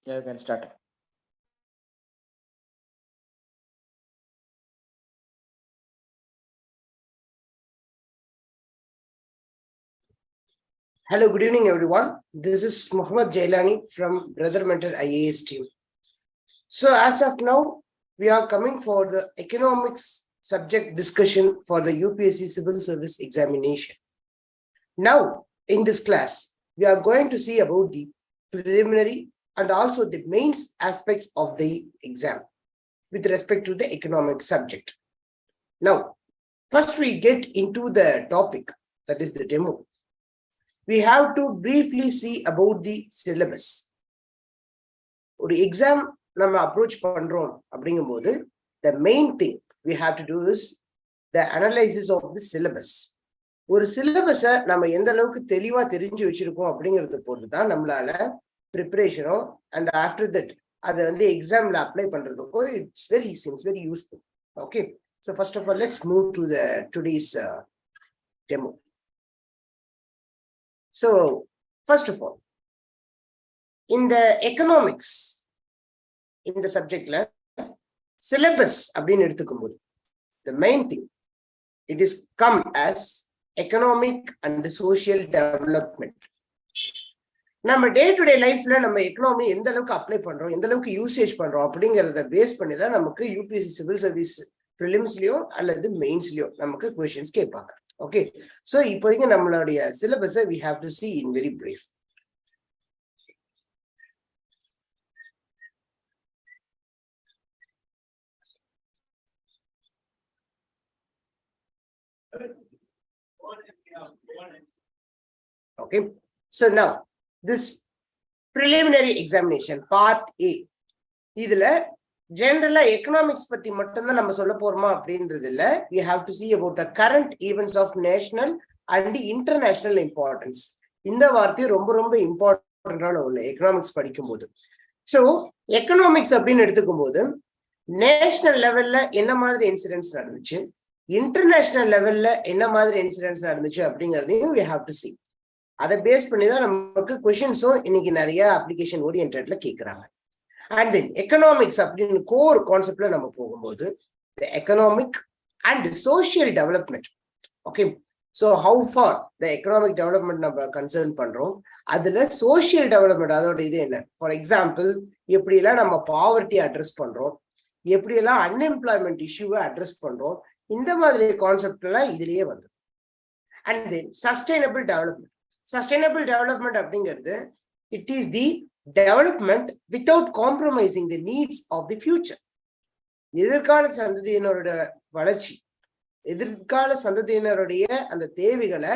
Yeah, you can start. Hello, good evening, everyone. This is Muhammad Jailani from Brother Mentor IAS team. So as of now, we are coming for the economics subject discussion for the UPSC Civil Service examination. Now, in this class, we are going to see about the preliminary and also the mains aspects of the exam with respect to the economic subject. Now, first we get into the topic, that is the demo. We have to briefly see about the syllabus. ஒரு exam நம்ம approach பண்றோம் அப்படிங்கும்போது the main thing we have to do is the analysis of the syllabus. ஒரு சிலபஸை நம்ம எந்த அளவுக்கு தெளிவா தெரிஞ்சு வச்சிருக்கோம் அப்படிங்கறத பொறுத்து தான் நம்மளால ப்ரிப்பரேஷனோ அண்ட் ஆஃப்டர் தட் அதை வந்து எக்ஸாம்ல அப்ளை பண்றதுக்கோ it's very easy, it's very useful. Okay, so first of all let's move to the today's demo. So, first of all, in the economics, in the subject, syllabus, the main thing, it is come as economic and social development. நம்ம day to day லைஃப்ல நம்ம economy எந்த அளவுக்கு apply பண்றோம், எந்த அளவுக்கு usage பண்றோம் அப்படிங்கிறத பேஸ் பண்ணி தான் நமக்கு யூபிஎஸ்சி சிவில் சர்வீஸ் ப்ரிலிம்ஸ்லயோ அல்லது மெயின்ஸ்லயோ நமக்கு கொஸ்டின்ஸ் கேட்பாங்க. Okay, so இப்போதைக்கு நம்மளுடைய syllabus we have to see in very brief. Okay, so now this preliminary examination part A, இதுல ஜெனரலா எக்கனாமிக்ஸ் பத்தி மட்டும்தான் நம்ம சொல்ல போறோமா அப்படின்றது இல்ல. we have to see about the current events of national and international importance. இந்த வார்த்தை ரொம்ப ரொம்ப இம்பார்ட்டன்டான ஒண்ணு எக்கனாமிக்ஸ் படிக்கும் போது. ஸோ எக்கனாமிக்ஸ் அப்படின்னு எடுத்துக்கும் போது நேஷனல் லெவல்ல என்ன மாதிரி இன்சிடென்ட்ஸ் நடந்துச்சு, இன்டர்நேஷனல் லெவல்ல என்ன மாதிரி இன்சிடென்ட்ஸ் நடந்துச்சு அப்படிங்கிறதையும் we have to see. அதை பேஸ் பண்ணி தான் நமக்கு கொஸ்டின்ஸும் இன்னைக்கு நிறைய அப்ளிகேஷன் ஓரியன்டட்ல கேட்கறாங்க. And then economics அப்படின்னு கோர் கான்செப்ட்ல நம்ம போகும்போது the economic and social development. Okay, so how far the economic development நம்ம கன்சர்ன் பண்றோம், அதுல social development அதோட இது என்ன, ஃபார் எக்ஸாம்பிள் எப்படியெல்லாம் நம்ம பாவர்ட்டி அட்ரஸ் பண்றோம், எப்படியெல்லாம் அன்எம்ப்ளாய்மெண்ட் இஷ்யூவை அட்ரஸ் பண்றோம், இந்த மாதிரி கான்செப்ட் எல்லாம் இதுலயே வந்து. அண்ட் தென் சஸ்டைனபிள் டெவலப்மெண்ட் அப்படிங்கிறது it is the development without compromising the needs of the future. எதிர்கால சந்ததியினரோட வளர்ச்சி, எதிர்கால சந்ததியினருடைய அந்த தேவைகளை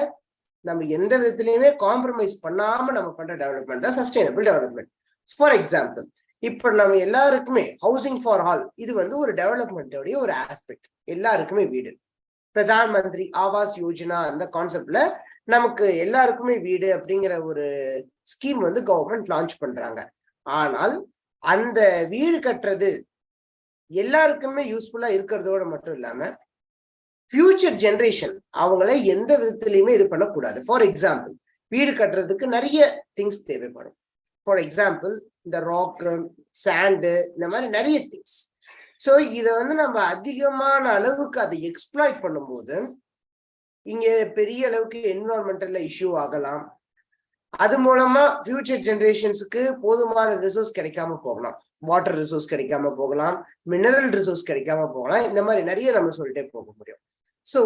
நம்ம எந்த விதத்திலையுமே காம்ப்ரமைஸ் பண்ணாம நம்ம பண்ற டெவலப்மெண்ட் தான் சஸ்டைனபிள் டெவலப்மெண்ட். ஃபார் எக்ஸாம்பிள் இப்ப நம்ம எல்லாருக்குமே ஹவுசிங் ஃபார் ஆல், இது வந்து ஒரு டெவலப்மெண்டோடைய ஒரு ஆஸ்பெக்ட். எல்லாருக்குமே வீடு, பிரதான் மந்திரி ஆவாஸ் யோஜனா அந்த கான்செப்ட்ல நமக்கு எல்லாருக்குமே வீடு அப்படிங்கிற ஒரு ஸ்கீம் வந்து கவர்மெண்ட் லான்ச் பண்றாங்க. ஆனால் அந்த வீடு கட்டுறது எல்லாருக்குமே யூஸ்ஃபுல்லா இருக்கிறதோட மட்டும் இல்லாம ஃபியூச்சர் ஜெனரேஷன் அவங்கள எந்த விதத்திலையுமே இது பண்ணக்கூடாது. ஃபார் எக்ஸாம்பிள் வீடு கட்டுறதுக்கு நிறைய திங்ஸ் தேவைப்படும். ஃபார் எக்ஸாம்பிள் இந்த ராக்கு, சாண்டு, இந்த மாதிரி நிறைய திங்ஸ். ஸோ இதை வந்து நம்ம அதிகமான அளவுக்கு அதை எக்ஸ்ப்ளாய்ட் பண்ணும்போது இங்க பெரிய அளவுக்கு என்விரான்மெண்டல்ல இஷ்யூ ஆகலாம். அது மூலமா ஃபியூச்சர் ஜெனரேஷன்ஸுக்கு போதுமான ரிசோர்ஸ் கிடைக்காம போகலாம், வாட்டர் ரிசோர்ஸ் கிடைக்காம போகலாம், மினரல் ரிசோர்ஸ் கிடைக்காம போகலாம். இந்த மாதிரி நிறைய நம்ம சொல்லிட்டே போக முடியும். ஸோ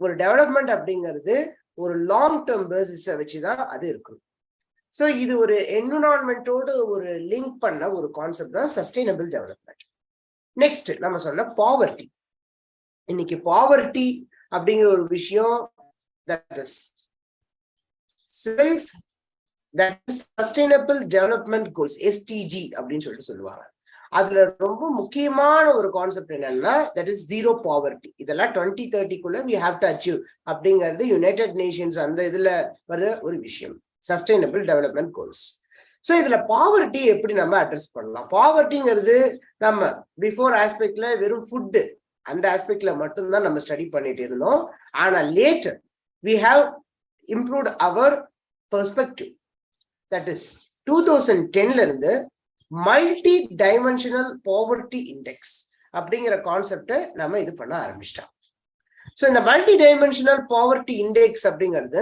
ஒரு டெவலப்மெண்ட் அப்படிங்கிறது ஒரு லாங் டேர்ம் பேசிஸை வச்சுதான் அது இருக்கும். ஸோ இது ஒரு என்விரான்மெண்டோடு ஒரு லிங்க் பண்ண ஒரு கான்செப்ட் தான் சஸ்டைனபிள் டெவலப்மெண்ட். நெக்ஸ்ட் நம்ம சொன்ன பாவர்ட்டி. இன்னைக்கு பாவர்ட்டி அப்படிங்கிற ஒரு விஷயம் that is sustainable development goals, SDG அப்படின்னு சொல்லுவாங்க. அதுல ரொம்ப முக்கியமான ஒரு கான்செப்ட் என்னன்னா that is zero poverty. இதெல்லாம் 2030க்குள்ள we have to achieve அப்படிங்கிறது யுனைடெட் நேஷன்ஸ் அந்த இதுல வர ஒரு விஷயம், சஸ்டைனபிள் டெவலப்மெண்ட் கோல்ஸ். ஸோ இதுல பாவர்ட்டி எப்படி நம்ம அட்ரஸ் பண்ணலாம்? பாவர்ட்டிங்கிறது நம்ம பிஃபோர் ஆஸ்பெக்ட்ல வெறும் ஃபுட்டு அந்த ஆஸ்பெக்ட்ல மட்டும்தான் நம்ம ஸ்டடி பண்ணிட்டு இருந்தோம். ஆனா later we have improved our perspective. That is 2010ல இருந்து மல்டி டைமென்ஷனல் பாவர்ட்டி இண்டெக்ஸ் அப்படிங்கிற கான்செப்டை நம்ம இது பண்ண ஆரம்பிச்சிட்டோம். ஸோ இந்த மல்டி டைமென்ஷனல் பாவர்ட்டி இண்டெக்ஸ் அப்படிங்கிறது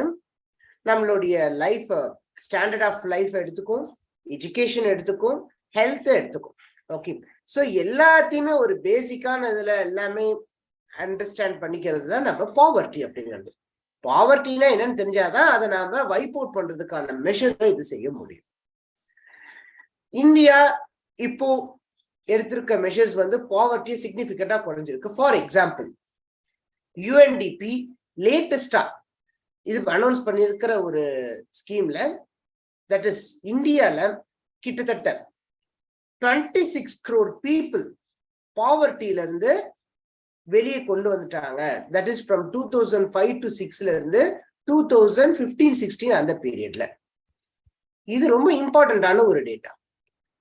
நம்மளுடைய லைஃப், ஸ்டாண்டர்ட் ஆஃப் லைஃப் எடுத்துக்கும், எஜுகேஷன் எடுத்துக்கும், ஹெல்த் எடுத்துக்கும். ஓகே, ஸோ எல்லாத்தையுமே ஒரு பேசிக்கான இதுல எல்லாமே அண்டர்ஸ்டாண்ட் பண்ணிக்கிறது தான் நம்ம பாவர்ட்டி அப்படிங்கிறது. பாவர்ட்டினா என்னன்னு தெரிஞ்சாதான் அதை நாம வைப் அவுட் பண்றதுக்கான மெஷர்ஸை இது செய்ய முடியும். இந்தியா இப்போ எடுத்திருக்க மெஷர்ஸ் வந்து பாவர்ட்டி சிக்னிபிகண்டா குறைஞ்சிருக்கு. ஃபார் எக்ஸாம்பிள், யுஎன்டிபி லேட்டஸ்டா இது அனௌன்ஸ் பண்ணியிருக்கிற ஒரு ஸ்கீம்ல, தட் இஸ் இந்தியால கிட்டத்தட்ட 26 crore people பாவர்ட்டில இருந்து வெளியே கொண்டு வந்துட்டாங்க. தட் இஸ் ஃப்ரம் 2005 to 6ல இருந்து 2015-16 அந்த பீரியட்ல. இது ரொம்ப இம்பார்ட்டன்டான ஒரு டேட்டா.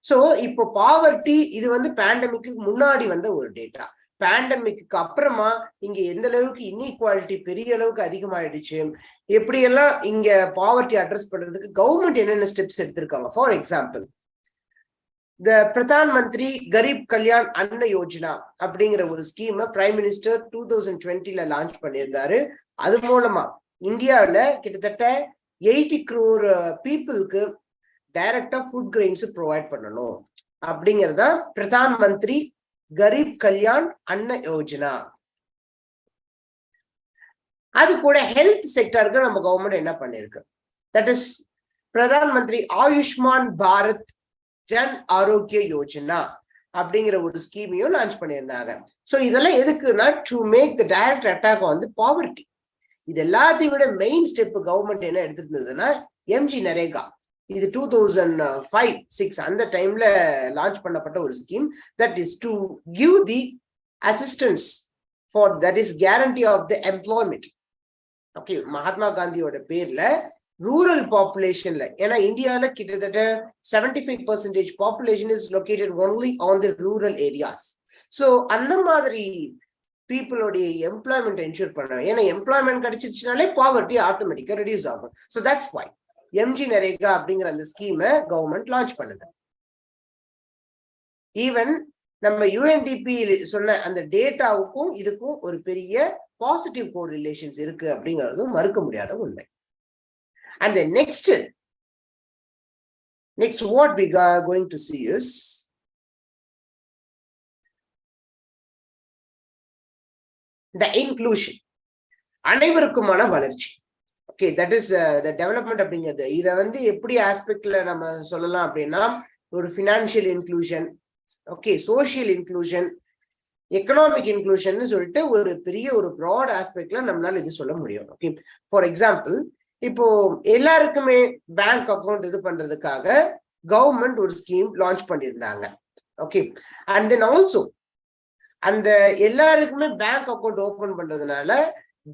சோ இப்போ பாவர்ட்டி இது வந்து பேண்டமிக்கு முன்னாடி வந்த ஒரு டேட்டா. பேண்டமிக்கு அப்புறமா இங்க எந்த அளவுக்கு இன்இக்வாலிட்டி பெரிய அளவுக்கு அதிகமாயிடுச்சு, எப்படியெல்லாம் இங்க பாவர்ட்டி அட்ரஸ் பண்றதுக்கு கவர்மெண்ட் என்னென்ன ஸ்டெப்ஸ் எடுத்திருக்காங்க. ஃபார் எக்ஸாம்பிள், த பிரதான் மந்திரி கரீப் கல்யாண் அன்ன யோஜனா அப்படிங்கிற ஒரு ஸ்கீமை பிரைம் மினிஸ்டர் 2020ல லான்ச் பண்ணியிருந்தாரு. அது மூலமா இந்தியாவில் கிட்டத்தட்ட 80 crore பீப்புளுக்கு டைரக்டா ஃபுட் கிரெயின்ஸ் ப்ரொவைட் பண்ணணும் அப்படிங்கிறதா பிரதான் மந்திரி கரீப் கல்யாண் அன்ன யோஜனா. அது கூட ஹெல்த் செக்டருக்கு நம்ம கவர்மெண்ட் என்ன பண்ணிருக்கு, தட் இஸ் பிரதான் மந்திரி ஆயுஷ்மான் பாரத் ஜன் ஆரோக்கிய யோஜனா அப்படிங்கிற ஒரு ஸ்கீமையும் லான்ச் பண்ணியிருந்தாங்க. ஸோ இதெல்லாம் எதுக்குன்னா to make the direct attack on the poverty. இது எல்லாத்தையும் விட மெயின் ஸ்டெப் கவர்மெண்ட் என்ன எடுத்திருந்ததுன்னா எம்ஜி நரேகா. இது 2005-6 அந்த டைம்ல லான்ச் பண்ணப்பட்ட ஒரு scheme. That is to give the assistance for that is guarantee of the employment. Okay, Mahatma காந்தியோட பேர்ல ரூரல் பாப்புலேஷன்ல, ஏன்னா இந்தியாவில கிட்டத்தட்ட 75% population is located only on the rural areas. So அந்த மாதிரி பீப்புளோடைய எம்ப்ளாய்மெண்ட் என்ஷூர் பண்ணணும். ஏன்னா எம்ப்ளாய்மெண்ட் கிடைச்சிருச்சுனாலே பாவர்ட்டி ஆட்டோமேட்டிக்கா ரெடியூஸ் ஆகும். So that's why MG NREGA அப்படிங்கிற அந்த ஸ்கீமை கவர்மெண்ட் லான்ச் பண்ணுது. ஈவன் நம்ம யுஎன்டிபி சொன்ன அந்த டேட்டாவுக்கும் இதுக்கும் ஒரு பெரிய பாசிட்டிவ் கோரிலேஷன்ஸ் இருக்கு அப்படிங்கிறதும் மறுக்க முடியாத உண்மை. And then next what we are going to see is the inclusion. அனைவருக்குமான வளர்ச்சி. Okay, that is the development அப்படிங்கிறது. இதை வந்து எப்படி ஆஸ்பெக்ட்ல நம்ம சொல்லலாம் அப்படின்னா, ஒரு financial inclusion, okay, social inclusion, economic inclusion சொல்லிட்டு ஒரு பெரிய ஒரு ப்ராட் ஆஸ்பெக்ட்ல நம்மளால இது சொல்ல முடியும். ஓகே, ஃபார் எக்ஸாம்பிள், இப்போ எல்லாருக்குமே பேங்க் அக்கௌண்ட் இது பண்றதுக்காக கவர்மெண்ட் ஒரு ஸ்கீம் லான்ச் பண்ணியிருந்தாங்க. ஓகே, அண்ட் தென் ஆல்சோ அந்த எல்லாருக்குமே பேங்க் அக்கௌண்ட் ஓபன் பண்றதுனால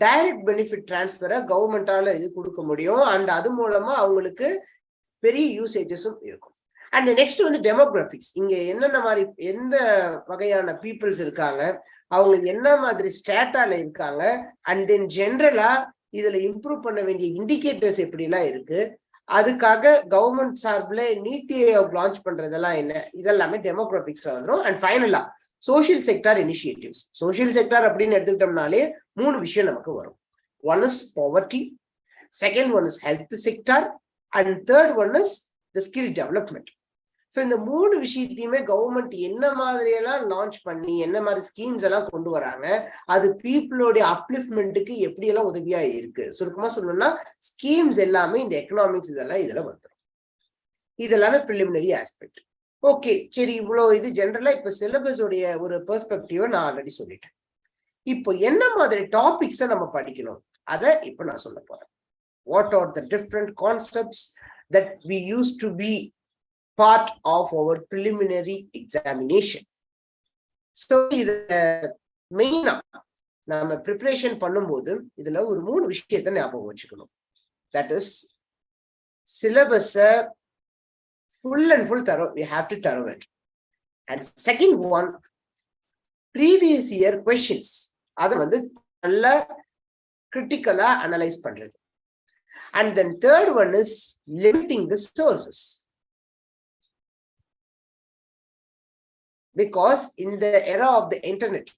டைரக்ட் பெனிஃபிட் டிரான்ஸ்பரை கவர்மெண்டால இது கொடுக்க முடியும். அண்ட் அது மூலமா அவங்களுக்கு பெரிய யூசேஜஸும் இருக்கும். அண்ட் நெக்ஸ்ட் வந்து டெமோகிராபிக்ஸ். இங்க என்னென்ன மாதிரி எந்த வகையான பீப்புள்ஸ் இருக்காங்க, அவங்க என்ன மாதிரி ஸ்டேட்டால இருக்காங்க, அண்ட் தென் ஜென்ரலா இதுல இம்ப்ரூவ் பண்ண வேண்டிய இண்டிகேட்டர்ஸ் எப்படிலாம் இருக்கு, அதுக்காக கவர்மெண்ட் சார்பில் நீத்தி ஆயோக் லான்ச் பண்றதெல்லாம் என்ன, இதெல்லாமே டெமோகிராபிக்ஸ்ல வந்துடும். அண்ட் ஃபைனலா social sector initiatives. Social sector அப்படின்னு எடுத்துக்கிட்டோம்னாலே 3 விஷயம் நமக்கு வரும். One is poverty, second one is health sector, and third one is the skill development. So இந்த 3 விஷயத்தையுமே கவர்மெண்ட் என்ன மாதிரி எல்லாம் லான்ச் பண்ணி என்ன மாதிரி ஸ்கீம்ஸ் எல்லாம் கொண்டு வராங்க, அது பீப்புளோடைய அப்லிஃப்ட்மெண்ட்டுக்கு எப்படி எல்லாம் உதவியா இருக்கு. சுருக்கமா சொல்லணும்னா ஸ்கீம்ஸ் எல்லாமே இந்த எக்கனாமிக்ஸ் இதெல்லாம் இதுல வந்துடும். இதெல்லாமே ப்ரிலிமினரி ஆஸ்பெக்ட். ஓகே, சரி, இவ்வளோ இது ஜென்ரலா இப்ப சிலபஸ் உடைய ஒரு பெர்ஸ்பெக்டிவ் நான் ஆல்ரெடி சொல்லிட்டேன். இப்போ என்ன மாதிரி டாபிக்ஸை நம்ம படிக்கணும் அதை இப்ப நான் சொல்ல போறேன். What are the different concepts that we use to be part of our preliminary examination. So இது மெயினா நம்ம ப்ரிப்பரேஷன் பண்ணும்போது இதுல ஒரு 3 விஷயத்தை ஞாபகம் வச்சுக்கணும். தட் இஸ் சிலபஸை full and full thorough, we have to thorough it. And second one, previous year questions, அதை வந்து நல்லா கிரிட்டிக்கலா அனலைஸ் பண்றது. And then third one is limiting the sources. because in the era of the internet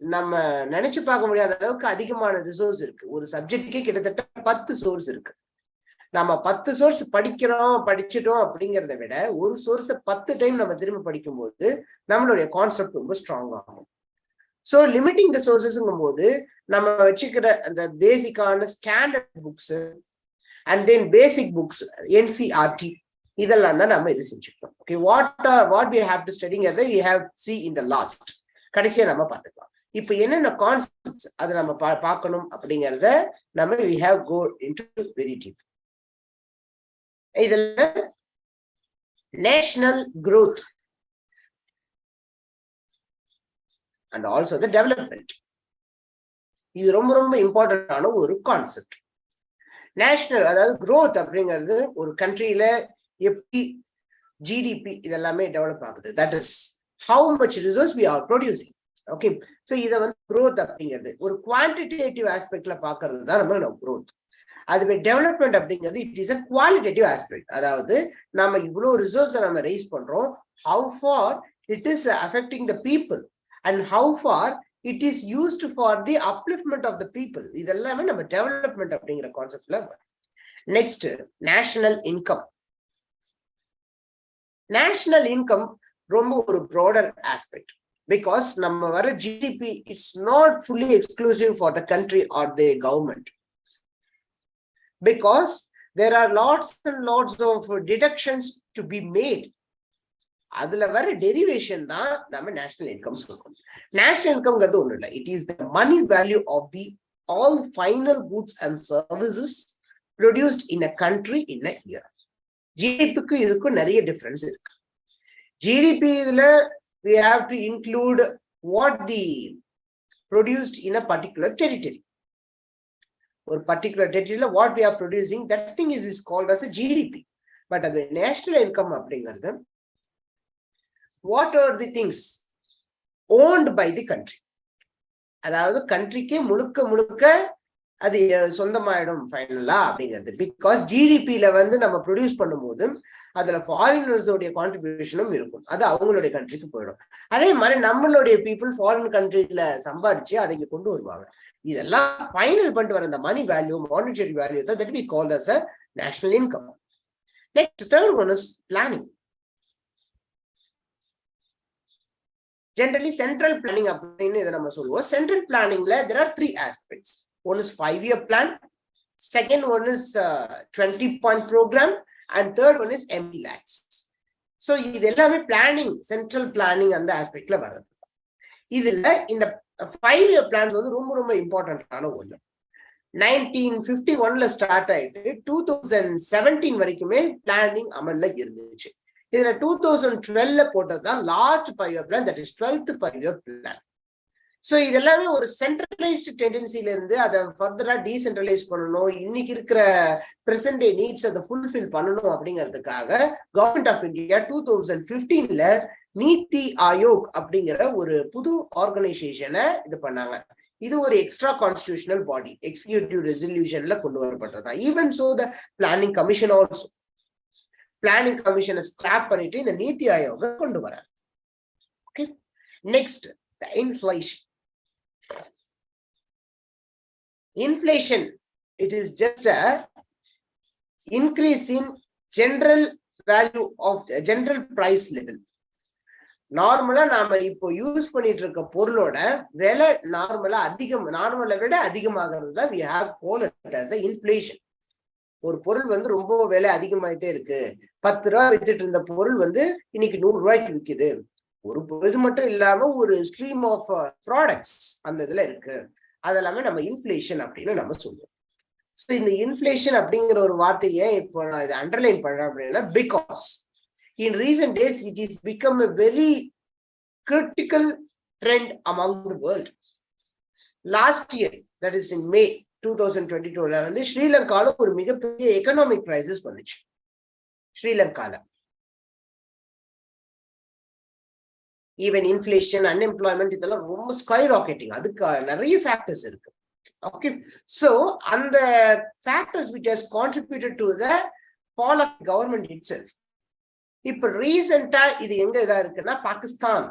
நம்ம நினைச்சு பார்க்க முடியாத அளவுக்கு அதிகமான ரிசோர்ஸ் இருக்கு. ஒரு சப்ஜெக்டுக்கே கிட்டத்தட்ட 10 சோர்ஸ் இருக்கு. நம்ம 10 சோர்ஸ் படிச்சிட்டோம் அப்படிங்கிறத விட ஒரு சோர்ஸை 10 டைம் நம்ம திரும்ப படிக்கும் போது நம்மளுடைய கான்செப்ட் ரொம்ப ஸ்ட்ராங் ஆகும். ஸோ லிமிட்டிங் த சோர்சஸ்ங்கும் போது நம்ம வச்சுக்கிற அந்த பேசிக்கான standard books and then basic books NCERT இதெல்லாம் தான் நம்ம இது செஞ்சுக்கிறோம். Okay, what we have to studying அதை we have see in the last. கடைசியா நம்ம பார்த்துக்கலாம். இப்போ என்னென்ன கான்செப்ட்ஸ் அதை நம்ம பார்க்கணும் அப்படிங்கிறத நம்ம we have go into very deep. இதுல national growth and also the development இது ரொம்ப ரொம்ப இம்பார்ட்டன்டான ஒரு கான்செப்ட். நேஷனல் அதாவது growth அப்படிங்கிறது ஒரு கண்ட்ரியில எப்படி ஜிடிபி இதெல்லாமே டெவலப் ஆகுது. That is how much resource we are producing. Okay, so இதை வந்து growth அப்படிங்கிறது ஒரு குவான்டிடேட்டிவ் ஆஸ்பெக்ட்ல பார்க்கறது தான் நம்ம growth. அதுவே டெவலப்மெண்ட் அப்படிங்கிறது it is a qualitative aspect. அதாவது நம்ம இவ்வளவு ரிசோர்ஸை நம்ம ரைஸ் பண்றோம், how far it is affecting the people and how far it is used for the upliftment of the people. இதெல்லாமே நம்ம டெவலப்மெண்ட் அப்படிங்கிற கான்செப்ட்ல. Next, national income. National income ரொம்ப ஒரு ப்ராடர் ஆஸ்பெக்ட். பிகாஸ் நம்ம வர GDP it's not fully exclusive for the country or the government. Because there are lots and lots of deductions to be made. அதுல வர derivation தான் நம்ம national income சொல்றோம். National இன்கம்ங்கிறது ஒண்ணு இல்லை, it is the money value of the all final goods and services produced in a country in a year. ஜிடிபிக்கு இதுக்கும் நிறைய டிஃபரன்ஸ் இருக்கு. ஜிடிபி இதுல we have to include what the produced in a particular territory. Or particular territory what we are producing, that thing is called as a GDP. But the national income அப்படிங்கிறது what are the things owned by the country. அதாவது கண்ட்ரிக்கே முழுக்க அது சொந்தமாயிடும் ஃபைனலா அப்படிங்கிறது. Because ஜிடிபியில வந்து நம்ம produce பண்ணும்போது அதுல ஃபாரினர்ஸோடைய கான்ட்ரிபியூஷனும் இருக்கும், அது அவங்களுடைய கண்ட்ரிக்கு போயிடும். அதே மாதிரி நம்மளுடைய பீப்புள் ஃபாரின் கண்ட்ரில சம்பாதிச்சு அதை இங்க கொண்டு வருவாங்க. இதெல்லாம் ஃபைனல் பண்ணிட்டு வர இந்த money value, monetary value that we call as a national income. Next, third one is planning. Generally central planning அப்படின்னு இதை நம்ம சொல்லுவோம். Central planningல there are 3 aspects. One is 5-year plan, second one is 20-point program, and third one is MPLAX. So இது எல்லாமே planning, central planning அந்த ஆஸ்பெக்ட்ல வருது. இதுல இந்த 5-year plans வந்து ரொம்ப ரொம்ப இம்பார்ட்டன்டான ஒண்ணு. 1951ல ஸ்டார்ட் ஆயிட்டு 2017 வரைக்குமே பிளானிங் அமல்ல இருந்துச்சு. இதுல 2012ல போட்டதுதான் last 5-year plan, that is 12th 5-year plan. So இதெல்லாமே ஒரு சென்ட்ரலைஸ்டு டெண்டன்சில இருந்து அதை ஃபர்தரா டீசென்ட்ரலைஸ் பண்ணணும், இன்னைக்கு இருக்கிற பிரசன்ட் டே நீட்ஸ் அதை ஃபுல்ஃபில் பண்ணணும் அப்படிங்கிறதுக்காக கவர்மெண்ட் ஆஃப் இந்தியா 2015ல நீதி ஆயோக் அப்படிங்கிற ஒரு புது ஆர்கனைசேஷனை இது பண்ணாங்க. இது ஒரு எக்ஸ்ட்ரா கான்ஸ்டிடியூஷனல் பாடி, எக்ஸிகியூட்டிவ் ரெசல்யூஷன்ல கொண்டு வரப்பட்டதுதான். Even so the planning commission also planning கமிஷனை ஸ்கிராப் பண்ணிட்டு இந்த நீதி ஆயோக கொண்டு வராங்க. Okay, next the inflation. Inflation, it is just a increase in general value of the general price level. நார்மலா நாம இப்போ யூஸ் பண்ணிட்டு இருக்க பொருளோட விலை நார்மலை விட அதிகமாகிறது தான் we have called it as a inflation. ஒரு பொருள் வந்து ரொம்ப விலை அதிகமாயிட்டே இருக்கு, 10 ரூபாய் வித்துட்டு இருந்த பொருள் வந்து இன்னைக்கு 100 ரூபாய்க்கு விற்குது. ஒரு இது மட்டும் இல்லாம ஒரு ஸ்ட்ரீம் ஆஃப் ப்ராடக்ட்ஸ் அந்த இதுல இருக்கு, அதெல்லாமே நம்ம இன்ஃபிளேஷன் அப்படின்னு நம்ம சொல்லுவோம். ஸோ இந்த இன்ஃபிளேஷன் அப்படிங்கிற ஒரு வார்த்தையை இப்போ நான் இதை அண்டர்லைன் பண்றேன் அப்படின்னா, because in recent days it is become a very critical trend among the world. Last year, that is in May 2022ல வந்து ஸ்ரீலங்கால ஒரு மிகப்பெரிய எக்கனாமிக் கிரைசிஸ் வந்துச்சு. ஸ்ரீலங்கால ஈவன் இன்ஃபிளேஷன், அன்எம்ப்ளாய்மெண்ட் இதெல்லாம் ரொம்ப ஸ்கை ராக்கெட்டிங். அதுக்கு நிறைய ஃபேக்டர்ஸ் இருக்கு. ஓகே, ஸோ அந்த factors which has contributed to the fall of government itself. இப்ப ரீசெண்டா இது எங்க இதா இருக்குன்னா பாகிஸ்தான்.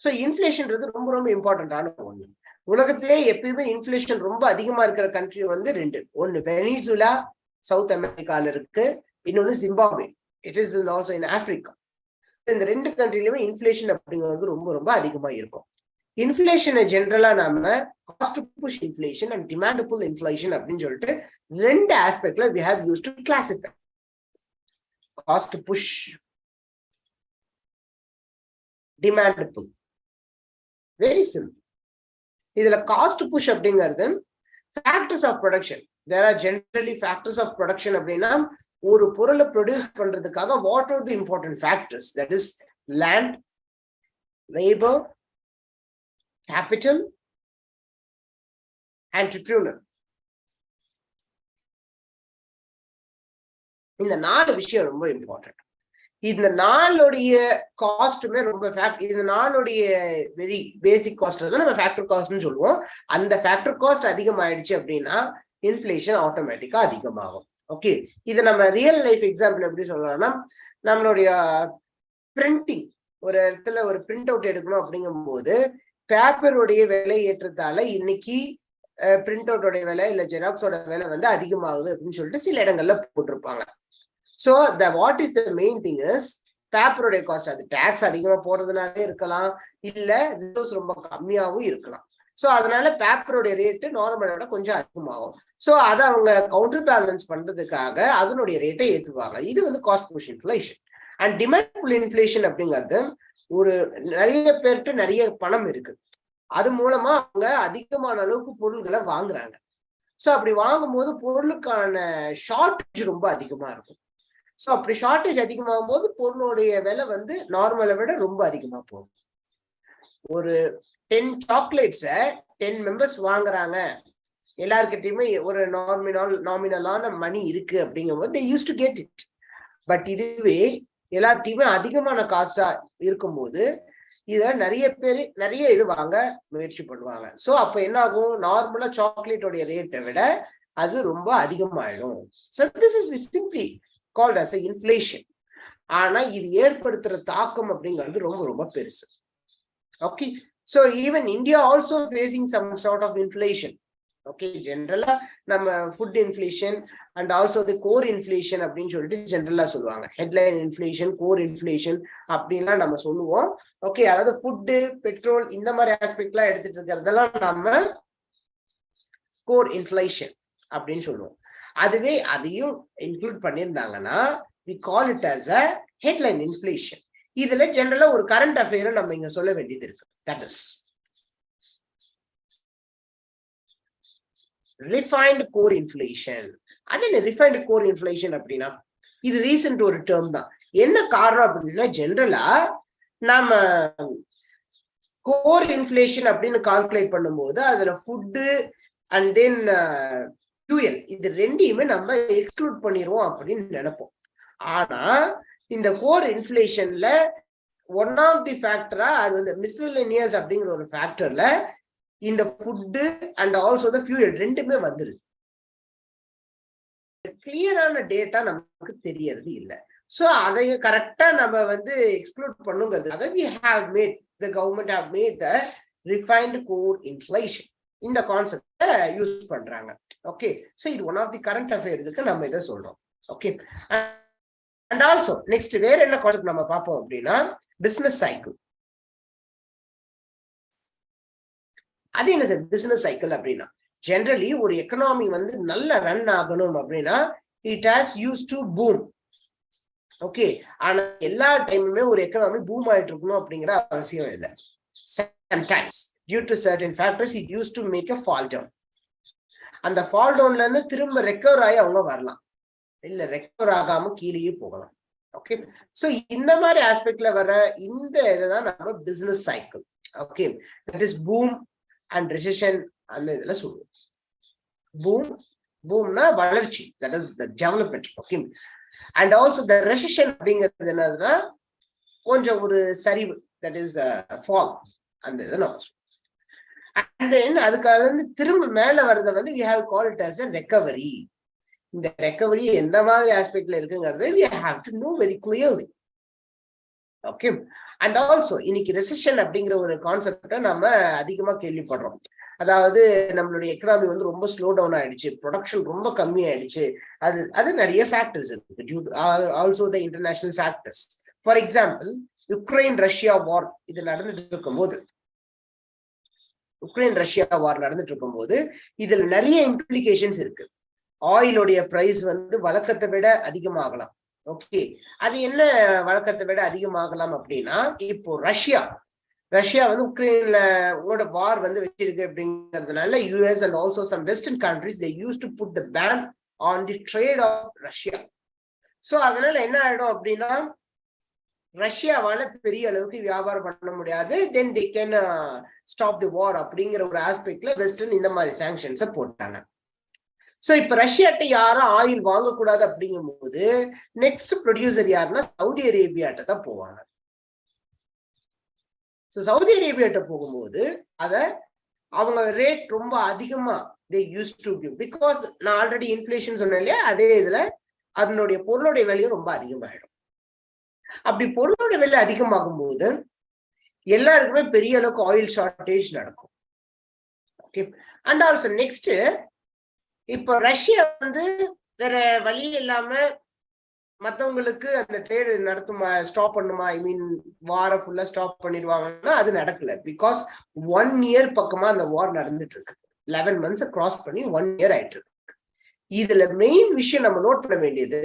சோ இன்ஃபிளேஷன்ன்றது ரொம்ப ரொம்ப இம்பார்ட்டன்டான ஒண்ணு. உலகத்திலே எப்பயுமே இன்ஃபிளேஷன் ரொம்ப அதிகமா இருக்கிற கண்ட்ரி வந்து ரெண்டு. ஒன்னு வெனிசுலா சவுத் அமெரிக்கால இருக்கு, இன்னொன்னு Zimbabwe. It is also in Africa. இந்த ரெண்டு கண்ட்ரிலுமே இன்ஃபிளேஷன் அப்படிங்கிறது ரொம்ப ரொம்ப அதிகமா இருக்கும். இன்ஃபிளேஷனை ஜென்ரலா நாம cost push inflation and demand pull inflation அப்படின்னு சொல்லிட்டு ரெண்டு ஆஸ்பெக்ட்ல we have used to classify. Cost push, demand pull. Very simple. இதுல காஸ்ட் புஷ் அப்படிங்கிறது factors of production. There are generally factors of production அப்படின்னா ஒரு பொருளை ப்ரொடியூஸ் பண்றதுக்காக what are the important factors? That is land, labour, capital, entrepreneur. இந்த 4 விஷயம் ரொம்ப important. இந்த நாளுடைய காஸ்ட்டுமே ரொம்ப இந்த நாளுடைய வெரி பேசிக் காஸ்ட் தான் நம்ம ஃபேக்டர் காஸ்ட்னு சொல்லுவோம். அந்த ஃபேக்டர் காஸ்ட் அதிகமாயிடுச்சு அப்படின்னா இன்ஃபிளேஷன் ஆட்டோமேட்டிக்கா அதிகமாகும். ஓகே, இது நம்ம ரியல் லைஃப் எக்ஸாம்பிள் எப்படி சொல்லலாம்னா, நம்மளுடைய பிரிண்டிங், ஒரு இடத்துல ஒரு பிரிண்ட் அவுட் எடுக்கணும் அப்படிங்கும் போது பேப்பருடைய விலை ஏற்றத்தால இன்னைக்கு பிரிண்ட் அவுட்டோட விலை இல்ல ஜெராக்ஸோட விலை வந்து அதிகமாகுது அப்படின்னு சொல்லிட்டு சில இடங்கள்ல போட்டிருப்பாங்க. So what is the main thing is பேப்பருடைய காஸ்ட். அது டாக்ஸ் அதிகமா போடுறதுனாலே இருக்கலாம், இல்ல ரிசோர்ஸ் ரொம்ப கம்மியாகவும் இருக்கலாம். ஸோ அதனால பேப்பருடைய ரேட்டு நார்மலோட கொஞ்சம் அதிகமாகும். ஸோ அதை அவங்க கவுண்டர் பேலன்ஸ் பண்றதுக்காக அதனுடைய ரேட்டை ஏற்றுவாங்க. இது வந்து cost push inflation. And demand pull inflation அப்படிங்கிறது ஒரு நிறைய பேர்கிட்ட நிறைய பணம் இருக்கு, அது மூலமா அவங்க அதிகமான அளவுக்கு பொருள்களை வாங்குறாங்க. ஸோ அப்படி வாங்கும்போது பொருளுக்கான ஷார்டேஜ் ரொம்ப அதிகமா இருக்கும். ஸோ அப்படி ஷார்டேஜ் அதிகமாகும் போது பொருளுடைய விலை வந்து நார்மலை விட ரொம்ப அதிகமா போகும். ஒரு 10 சாக்லேட்ஸை 10 மெம்பர்ஸ் வாங்குறாங்க, எல்லாருக்கிட்டையுமே ஒரு நாமினலான மணி இருக்கு அப்படிங்கும்போது they used to get it. But இதுவே எல்லார்ட்டையுமே அதிகமான காசா இருக்கும்போது இத நிறைய பேர் நிறைய இது வாங்க முயற்சி பண்ணுவாங்க. ஸோ அப்ப என்ன ஆகும், நார்மலா சாக்லேட்டோடைய ரேட்டை விட அது ரொம்ப அதிகமாயிடும். So this is simply called as a inflation. ஆனா இது ஏற்படுத்துற தாக்கம் அப்படிங்கிறது ரொம்ப ரொம்ப பெருசு. Okay, so even India also facing some sort of inflation. Okay, ஜெனரலா நம்ம food inflation and also the core inflation அப்படின்னு சொல்லிட்டு ஜெனரலா சொல்லுவாங்க. ஹெட்லைன் இன்ஃபிளேஷன், கோர் இன்ஃபிளேஷன் அப்படின்லாம் நம்ம சொல்லுவோம். ஓகே, அதாவது ஃபுட்டு, பெட்ரோல் இந்த மாதிரி ஆஸ்பெக்ட்லாம் எடுத்துட்டு இருக்கிறதெல்லாம் நம்ம கோர் இன்ஃபிளேஷன் அப்படின்னு சொல்லுவோம். அதுவே அதையும் இன்க்ளூட் பண்ணியிருந்தாங்கன்னா we call it as a headline inflation. இதுல ஜெனரலா ஒரு கரண்ட் அஃபேரை நம்ம இங்க சொல்ல வேண்டியது இருக்கு. That is refined core inflation. அது என்ன ரிஃபைன்ட் கோர் இன்ஃபிளேஷன் அப்படின்னா, இது ரீசெண்ட் ஒரு டேர்ம் தான். என்ன காரணம் அப்படின்னா, ஜெனரலா நம்ம கோர் இன்ஃபிளேஷன் அப்படின்னு கால்குலேட் பண்ணும்போது அதுல ஃபுட்டு அண்ட் தென் ஃபியூயல் இது ரெண்டையுமே நம்ம எக்ஸ்க்ளூட் பண்ணிடுவோம் அப்படின்னு நினைப்போம். ஆனா இந்த கோர் இன்ஃபிளேஷன்ல ஒன் ஆஃப் தி ஃபேக்டரா அது வந்து மிஸ்செலேனியஸ் அப்படிங்கிற ஒரு ஃபேக்டர்ல இந்த food and also the fuel ரெண்டுமே வந்துருது. கிளியரான டேட்டா நமக்கு தெரியறது இல்லை. ஸோ அதை கரெக்டா நம்ம வந்து exclude பண்ணுங்கிறதுக்காக we have made, the government have made the refined core inflation. இந்த கான்செப்ட யூஸ் பண்றாங்க. ஓகே, ஸோ இது ஒன் ஆஃப் தி கரண்ட் அஃபேர்ஸுக்கு நம்ம இதை சொல்றோம். ஓகே, அண்ட் ஆல்சோ நெக்ஸ்ட் வேற என்ன கான்செப்ட் நம்ம பார்ப்போம் அப்படின்னா, பிசினஸ் சைக்கிள். அது என்ன சார் பிசினஸ் சைக்கிள் அப்படின்னா, ஜெனரலி ஒரு எக்கனாமி வந்து நல்ல ரன் ஆகணும் அப்படின்னா it has use to boom. Okay, ஆனா எல்லா டைமுமே ஒரு எக்கனாமி பூம் ஆயிட்டு இருக்கணும் அப்படிங்கிற அவசியம் இல்லை. Sometimes due to certain factors it used to make a fall down. அந்த ஃபால் டவுன்ல இருந்து திரும்ப ரெக்கவர் ஆகி அவங்க வரலாம், இல்ல ரெக்கவர் ஆகாம கீழே போகலாம். ஓகே, சோ இந்த மாதிரி ஆஸ்பெக்ட்ல வர இந்த இதுதான் நம்ம business cycle. Okay, that is boom and recession அந்த இதுல சொல்லுவோம். பூம்னா வளர்ச்சி, that is the development. Okay, and also the recession அப்படிங்கிறது என்னதுன்னா கொஞ்சம் ஒரு சரிவு, தட் இஸ் ஃபால். அந்த இதை நம்ம சொல்லுவோம். And then அதுக்காக இருந்து திரும்ப மேல வர்றதை வந்து we have called it as a recovery. இந்த ரெக்கவரி எந்த மாதிரி ஆஸ்பெக்ட்ல இருக்குங்கிறது we have to know very clearly. Okay. And also இன்னைக்கு ரெசிஷன் அப்படிங்கிற ஒரு கான்செப்டை நம்ம அதிகமா கேள்விப்படுறோம். அதாவது நம்மளுடைய எக்கனாமி வந்து ரொம்ப ஸ்லோ டவுன் ஆயிடுச்சு, ப்ரொடக்ஷன் ரொம்ப கம்மி ஆயிடுச்சு. அது நிறைய ஃபேக்டர்ஸ் இருக்கு, also the international factors. For example, Ukraine Russia வார் இது நடந்துட்டு இருக்கும்போது, இதுல நிறைய இம்ப்ளிகேஷன்ஸ் இருக்கு. ஆயிலுடைய பிரைஸ் வந்து வழக்கத்தை விட அதிகமாகலாம். ஓகே, அது என்ன வழக்கத்தை விட அதிகமாகலாம் அப்படின்னா, இப்போ ரஷ்யா வந்து உக்ரைன்ல உங்களோட வார் வந்து வச்சிருக்கு அப்படிங்கிறதுனால US and also some western countries they use to put the ban on the trade of Russia. So அதனால என்ன ஆயிடும் அப்படின்னா, ரஷ்யாவால பெரிய அளவுக்கு வியாபாரம் பண்ண முடியாது, தென் தே கேன் ஸ்டாப் தி வார் அப்படிங்கிற ஒரு ஆஸ்பெக்ட்ல வெஸ்டர்ன் இந்த மாதிரி சாங்ஷன்ஸை போட்டாங்க. சோ இப்ப ரஷ்யாட்ட யாரும் ஆயில் வாங்கக்கூடாது அப்படிங்கும் போது நெக்ஸ்ட் ப்ரொடியூசர் யாருன்னா சவுதி அரேபியாட்ட தான் போவாங்க. ஸோ சவுதி அரேபியாட்ட போகும்போது அவங்க ரேட் ரொம்ப அதிகமா they used to give, because நான் ஆல்ரெடி இன்ஃபிளேஷன் சொன்னேன் இல்லையா, அதே இதுல அதனுடைய பொருளுடைய விலையும் ரொம்ப அதிகமாயிடும். அப்படி பொருளோட விலை அதிகமாகும் போது எல்லாருக்குமே பெரிய அளவுக்கு ஆயில் ஷார்டேஜ் நடக்கும். ஓகே. அண்ட் ஆல்சோ நெக்ஸ்ட், இப்போ ரஷ்யா வந்து வேற வழி இல்லாம மற்றவங்களுக்கு அந்த ட்ரேடு நடத்துமா, ஸ்டாப் பண்ணுமா, ஐ மீன் வார ஃபுல்லா ஸ்டாப் பண்ணிடுவாங்கன்னா அது நடக்கல. பிகாஸ் 1 year பக்கமா அந்த வார் நடந்துட்டு இருக்கு. 11 months கிராஸ் பண்ணி 1 year ஆயிட்டு இருக்கு. இதுல மெயின் விஷயம் நம்ம நோட் பண்ண வேண்டியது,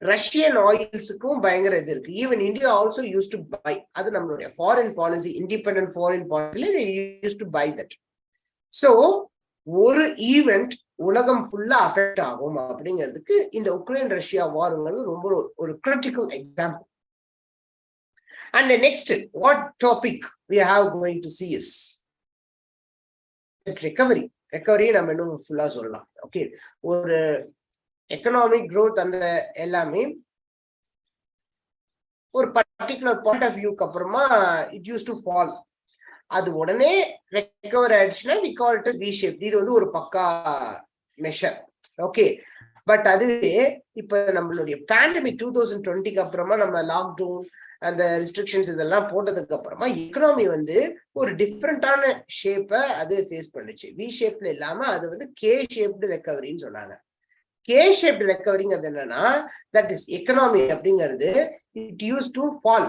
ரஷ்யன் ஆயில்ஸுக்கும் பயங்கர இது இருக்கு. Even India also use to buy, அது நம்மளுடைய ஃபாரின் பாலிசி, இண்டிபெண்டன்ட் ஃபாரின் பாலிசில use to buy that. So ஒரு ஈவெண்ட் உலகம் ஃபுல்லா அஃபெக்ட் ஆகும் அப்படிங்கிறதுக்கு இந்த உக்ரைன் ரஷ்யா வார்ங்கிறது ரொம்ப ஒரு critical example. And next what topic we have going to see is recovery நம்ம இன்னும் ஃபுல்லா சொல்லலாம். ஓகே, ஒரு எக்கனாமிக் growth அந்த எல்லாமே ஒரு பர்டிகுலர் பாயிண்ட் ஆஃப் வியூக்கு அப்புறமா இட் யூஸ் டு ஃபால். அது உடனே ரெக்கவர் ஆயிடுச்சுன்னா we call it V shape. இது வந்து ஒரு பக்கா மெஷர். ஓகே, பட் அதுவே இப்ப நம்மளுடைய பேண்டமிக் 2020க்கு அப்புறமா நம்ம லாக்டவுன் அந்த ரெஸ்ட்ரிக்ஷன்ஸ் இதெல்லாம் போட்டதுக்கு அப்புறமா எக்கனாமி வந்து ஒரு டிஃப்ரெண்டான ஷேப்பை அது ஃபேஸ் பண்ணுச்சு. வி ஷேப்ல இல்லாம அது வந்து கே ஷேப்டு ரெக்கவரின்னு சொன்னாங்க. கே ஷேப்டு ரெக்கவரிங்கிறது என்னன்னா, தட் இஸ் எக்கனாமி அப்படிங்கிறது இட் யூஸ் டு ஃபால்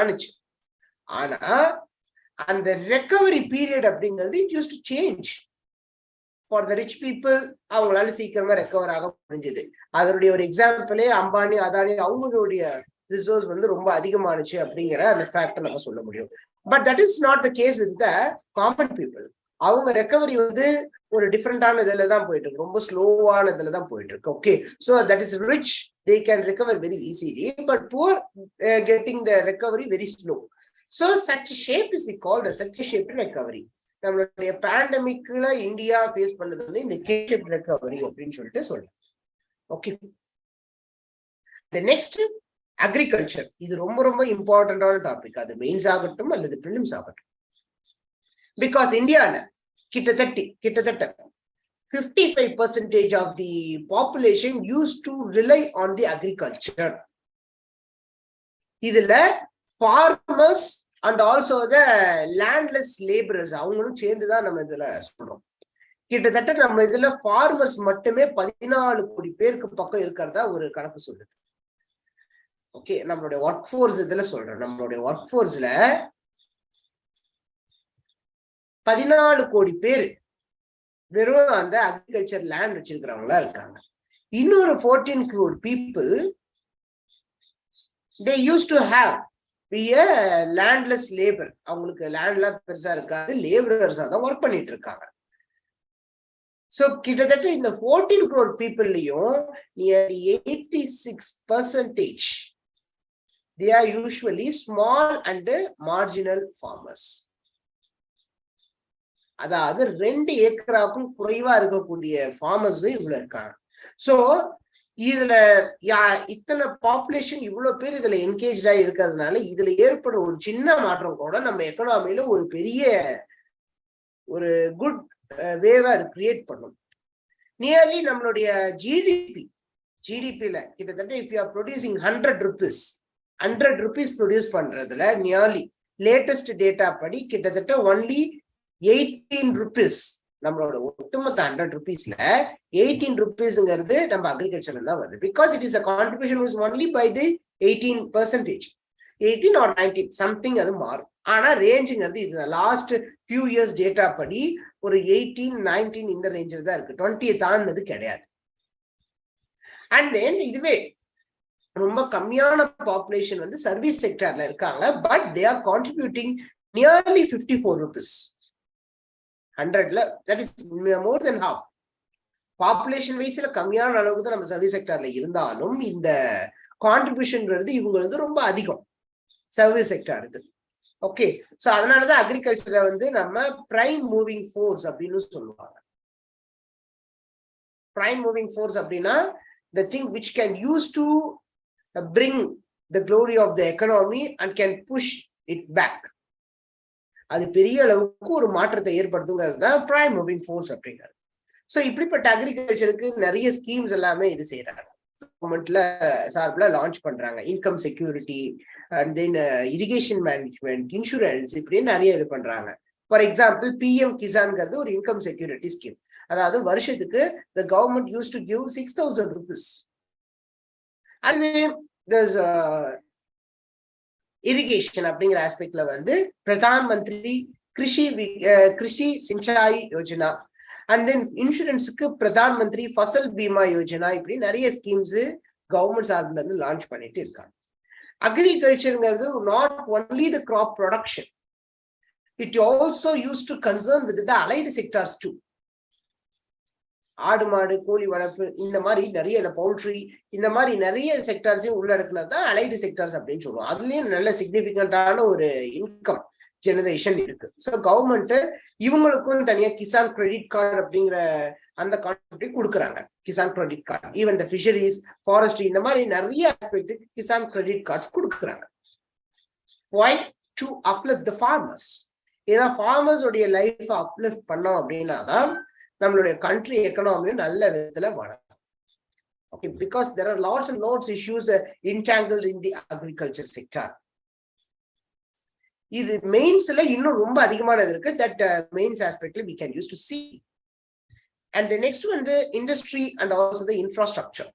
ஆனிச்சு. ஆனா அந்த ரெக்கவரி பீரியட் அப்படிங்கிறது it use to change. For the rich people அவங்களால சீக்கிரமா ரெக்கவர் ஆக முடிஞ்சது. அதனுடைய ஒரு எக்ஸாம்பிளே அம்பானி, அதானி, அவங்களுடைய ரிசோர்ஸ் வந்து ரொம்ப அதிகமானுச்சு அப்படிங்கிற அந்த ஃபேக்டை நம்ம சொல்ல முடியும். But that is not the case with the common people. அவங்க ரெக்கவரி வந்து ஒரு டிஃப்ரெண்டான இதுல தான் போயிட்டு இருக்கு, ரொம்ப ஸ்லோவான இதுல தான் போயிட்டு இருக்கு. Okay, so that is rich, they can recover very easily, but poor getting the recovery very slow. So such a shape is called as a K-shaped recovery. நம்மளுடைய பேண்டமிக்ல இந்தியா ஃபேஸ் பண்ணது வந்து இந்த K-shaped recovery அப்படின்னு சொல்லிட்டு சொல்றேன். Okay, the next agriculture. இது ரொம்ப ரொம்ப இம்பார்ட்டன்டான டாபிக். அது மெயின்ஸ் ஆகட்டும் அல்லது பிரிலிம்ஸ் ஆகட்டும். பிகாஸ் இந்தியால கிட்டத்தட்ட 55% of the population used to rely on the agriculture. இதுல farmers and also the landless laborers அவங்களும் சேர்ந்துதான் நம்ம இதுல சொல்றோம். கிட்டத்தட்ட நம்ம இதுல farmers மட்டுமே 14 கோடி பேருக்கு பக்கம் இருக்கிறதா ஒரு கணக்கு சொல்லுது. ஓகே, நம்மளுடைய ஒர்க் ஃபோர்ஸ் இதுல சொல்றோம். நம்மளுடைய ஒர்க் ஃபோர்ஸ்ல 14 கோடி பேர் வெறும் அந்த அக்ரிகல்ச்சர் லேண்ட் வச்சிருக்கிறவங்களா இருக்காங்க. இன்னொரு 14 crore people they used to have be a landless labor. அவங்களுக்கு லேண்ட்லாம் பெருசா இருக்காது, லேபரர்ஸா தான் ஒர்க் பண்ணிட்டு இருக்காங்க. சோ கிட்டத்தட்ட இந்த 14 crore பீப்புள்லயும் nearly 86% they are usually small and marginal farmers. அதாவது 2 ஏக்கராக்கும் குறைவா இருக்கக்கூடிய ஃபார்மர்ஸ் இவ்வளவு இருக்காங்க. சோ இதுல இத்தனை பாப்புலேஷன் இவ்வளவு பேர் இதுல என்கேஜா இருக்கிறதுனால இதுல ஏற்படுற ஒரு சின்ன மாற்றம் கூட நம்ம எக்கனாமியில ஒரு பெரிய ஒரு குட் வேவை அது கிரியேட் பண்ணும். நியர்லி நம்மளுடைய ஜிடிபில கிட்டத்தட்ட if you are producing 100 rupees produce பண்றதுல நியர்லி லேட்டஸ்ட் டேட்டா படி கிட்டத்தட்ட ஒன்லி 18 rupees நம்மளோட ஒட்டுமொத்த 100 rupeesல 18 rupeesங்கிறது நம்ம அக்ரிகல்ச்சர்ல தான் வருது. Because it is a contribution was only by the 18%, 18 or 19 something அது மாறும். ஆனா ரேஞ்சுங்கிறது இது லாஸ்ட் ஃபியூ இயர்ஸ் டேட்டா படி ஒரு 18, 19 இந்த ரேஞ்சில் தான் இருக்கு. 20 தாண்டது கிடையாது. அண்ட் தென் இதுவே ரொம்ப கம்மியான பாப்புலேஷன் வந்து சர்வீஸ் செக்டர்ல இருக்காங்க. But they are contributing nearly 54 rupees 100ல. That is more then half. Population வைஸ்ல கம்மியான அளவுக்கு தான் நம்ம சர்வீஸ் செக்டர்ல இருந்தாலும் இந்த கான்ட்ரிபியூஷன்ங்கிறது இவங்களுக்கு ரொம்ப அதிகம் சர்வீஸ் செக்டர் இது. ஓகே, சோ அதனாலதான் அக்ரிகல்ச்சரை வந்து நம்ம பிரைம் மூவிங் ஃபோர்ஸ் அப்படின்னு சொல்லுவாங்க. பிரைம் மூவிங் ஃபோர்ஸ் அப்படின்னா the thing which can use to bring the glory of the economy and can push it back. அது பெரிய அளவுக்கு ஒரு மாற்றத்தை ஏற்படுத்துங்கிறது தான் பிரைம் மூவிங் ஃபோர்ஸ் அப்படிங்கிறது. ஸோ இப்படிப்பட்ட அக்ரிகல்ச்சருக்கு நிறைய ஸ்கீம்ஸ் எல்லாமே இது செய்யறாங்க. கவர்மெண்ட்ல சார்பில் லான்ச் பண்றாங்க. Income security and then irrigation management, insurance, இப்படின்னு நிறைய இது பண்றாங்க. ஃபார் எக்ஸாம்பிள் பிஎம் கிசான்ங்கிறது ஒரு இன்கம் செக்யூரிட்டி ஸ்கீம். அதாவது வருஷத்துக்கு the government used to give 6,000 rupees. அதுவே இரிகேஷன் அப்படிங்கிற ஆஸ்பெக்ட்ல வந்து பிரதான் மந்திரி கிருஷி சிஞ்சாய் யோஜனா, அண்ட் தென் இன்சூரன்ஸுக்கு பிரதான் மந்திரி ஃபசல் பீமா யோஜனா, இப்படி நிறைய ஸ்கீம்ஸ் கவர்மெண்ட் சார்பில் இருந்து லான்ச் பண்ணிட்டு இருக்காங்க. அக்ரிகல்ச்சருங்கிறது not only the crop production, it also use to concern with the allied sectors too. ஆடு மாடு கோழி வளர்ப்பு இந்த மாதிரி நிறைய, இந்த பவுல்ட்ரி இந்த மாதிரி நிறைய செக்டார்ஸையும் உள்ளடக்குனது தான் அலைடு செக்டார்ஸ் அப்படின்னு சொல்லுவோம். அதுலயும் நல்ல சிக்னிபிகண்டான ஒரு இன்கம் ஜெனரேஷன் இருக்கு. ஸோ கவர்மெண்ட் இவங்களுக்கும் தனியா கிசான் கிரெடிட் கார்டு அப்படிங்கிற அந்த கான்செப்டை கொடுக்குறாங்க. Kisan credit card, even the fisheries, forestry, இந்த மாதிரி நிறைய ஆஸ்பெக்ட் கிசான் கிரெடிட் கார்ட்ஸ் கொடுக்குறாங்க. Why? To uplift the farmers. ஏன்னா ஃபார்மர்ஸ் உடைய லைஃப் அப்லிஃப்ட் பண்ணோம் அப்படின்னா தான் நம்மளுடைய கண்ட்ரி எக்கனாமியும் நல்ல விதத்துல வளரும். Okay, because there are lots and lots issues entangled in the agriculture sector. இது மெயின்ஸ்ல இன்னும் ரொம்ப அதிகமானது இருக்கு. தட் மெயின்ஸ் ஆஸ்பெக்ட்ல we can use to see. And the next one, the industry and also the infrastructure.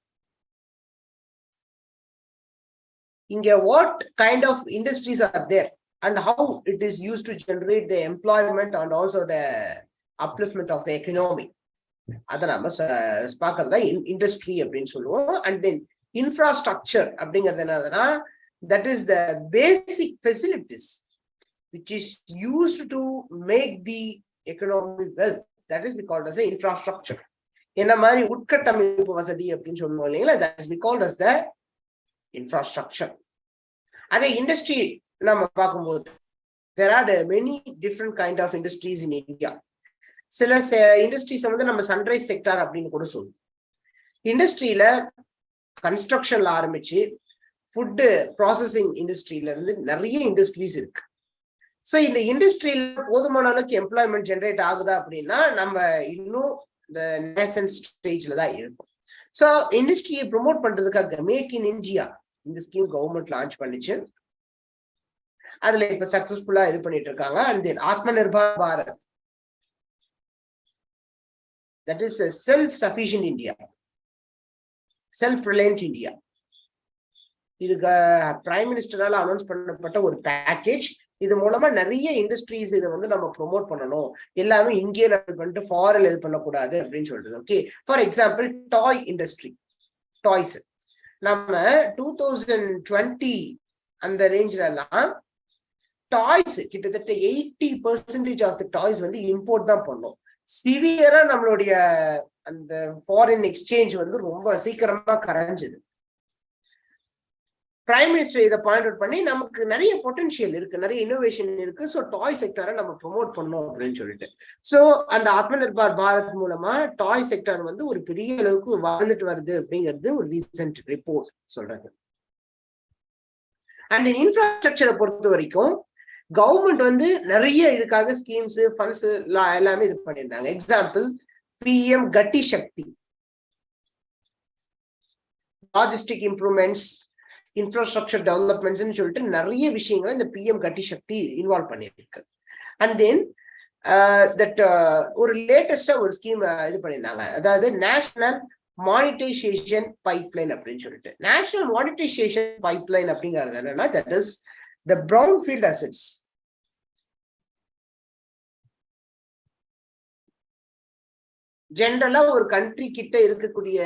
இங்க what kind of industries are there and how it is used to generate the employment and also the upliftment of the economy. அத நம்ம பார்க்கறதா industry அப்படின்னு சொல்லுவோம். And then infrastructure அப்படிங்கிறது என்னதுன்னா that is the basic facilities which is used to make the economy well. That is called as the infrastructure. என்ன மாதிரி உட்கட்டமைப்பு வசதி அப்படின்னு சொல்லுவோம் இல்லைங்களா, that is called as the infrastructure. அதே இண்டஸ்ட்ரி நம்ம பார்க்கும்போது there are many different kind of industries in India. சில இண்டஸ்ட்ரீஸ் வந்து நம்ம சன்ரைஸ் செக்டார் அப்படின்னு கூட சொல்லுவோம். இண்டஸ்ட்ரியில கன்ஸ்ட்ரக்ஷன்ல ஆரம்பிச்சு ஃபுட் ப்ராசஸிங் இண்டஸ்ட்ரியில இருந்து நிறைய இண்டஸ்ட்ரீஸ் இருக்கு. ஸோ இந்த இண்டஸ்ட்ரியில போதுமான அளவுக்கு எம்ப்ளாய்மெண்ட் ஜென்ரேட் ஆகுதா அப்படின்னா நம்ம இன்னும் இந்த நேசன்ட் ஸ்டேஜ்ல தான் இருக்கும். ஸோ இண்டஸ்ட்ரியை ப்ரொமோட் பண்றதுக்காக மேக் இன் இந்தியா இந்த ஸ்கீம் கவர்மெண்ட் லான்ச் பண்ணிச்சு. அதுல இப்ப சக்சஸ்ஃபுல்லா இது பண்ணிட்டு இருக்காங்க. And then Atma Nirbhar Bharat, that is a self-sufficient India, self-reliant India. இதுக்கு பிரைம் மினிஸ்டரால அனௌன்ஸ் பண்ணப்பட்ட ஒரு பேக்கேஜ். இது மூலமா நிறைய இண்டஸ்ட்ரீஸ் இதை வந்து நம்ம ப்ரொமோட் பண்ணணும், எல்லாமே இங்கேயே நம்ம பண்ணிட்டு ஃபாரின்ல இது பண்ணக்கூடாது அப்படின்னு சொல்றது. Okay, for example toy industry, toys நம்ம 2020 அந்த ரேஞ்சில எல்லாம் டாய்ஸ் கிட்டத்தட்ட 80% ஆஃப் த டாய்ஸ் வந்து இம்போர்ட் தான் பண்ணோம். சிவியரா நம்மளுடைய அந்த ஃபாரின் எக்ஸ்சேஞ்ச் வந்து ரொம்ப சீக்கிரமா கரைஞ்சது. பிரைம் மினிஸ்டர் இதை பாயிண்ட் அவுட் பண்ணி நமக்கு நிறைய பொட்டன்ஷியல் இருக்கு, நிறைய இன்னோவேஷன் இருக்கு, ஸோ டாய் செக்டரை நம்ம ப்ரொமோட் பண்ணோம் அப்படின்னு சொல்லிட்டு. ஸோ அந்த ஆத்ம நிர்பார் பாரத் மூலமா டாய் செக்டர் வந்து ஒரு பெரிய அளவுக்கு வளர்ந்துட்டு வருது அப்படிங்கிறது ஒரு ரீசெண்ட் ரிப்போர்ட் சொல்றது. அண்ட் இன்ஃப்ராஸ்ட்ரக்சரை பொறுத்த வரைக்கும் கவர்மெண்ட் வந்து நிறைய இதுக்காக ஸ்கீம்ஸ், ஃபண்ட்ஸ் எல்லாமே இது பண்ணியிருந்தாங்க. Example PM Gati Shakti, logistic improvements, infrastructure developments ன்னு சொல்லிட்டு நிறைய விஷயங்களை இந்த PM Gati Shakti இன்வால்வ் பண்ணிருக்கு. அண்ட் தென் தட் ஒரு லேட்டஸ்டா ஒரு ஸ்கீம் இது பண்ணியிருந்தாங்க, அதாவது நேஷனல் மானிட்டைசேஷன் பைப்லைன் அப்படின்னு சொல்லிட்டு. நேஷனல் மானிட்டைசேஷன் பைப்லைன் அப்படிங்கிறது என்னன்னா, that is the brownfield assets. ஜென்ரலா ஒரு கண்ட்ரி கிட்ட இருக்கக்கூடிய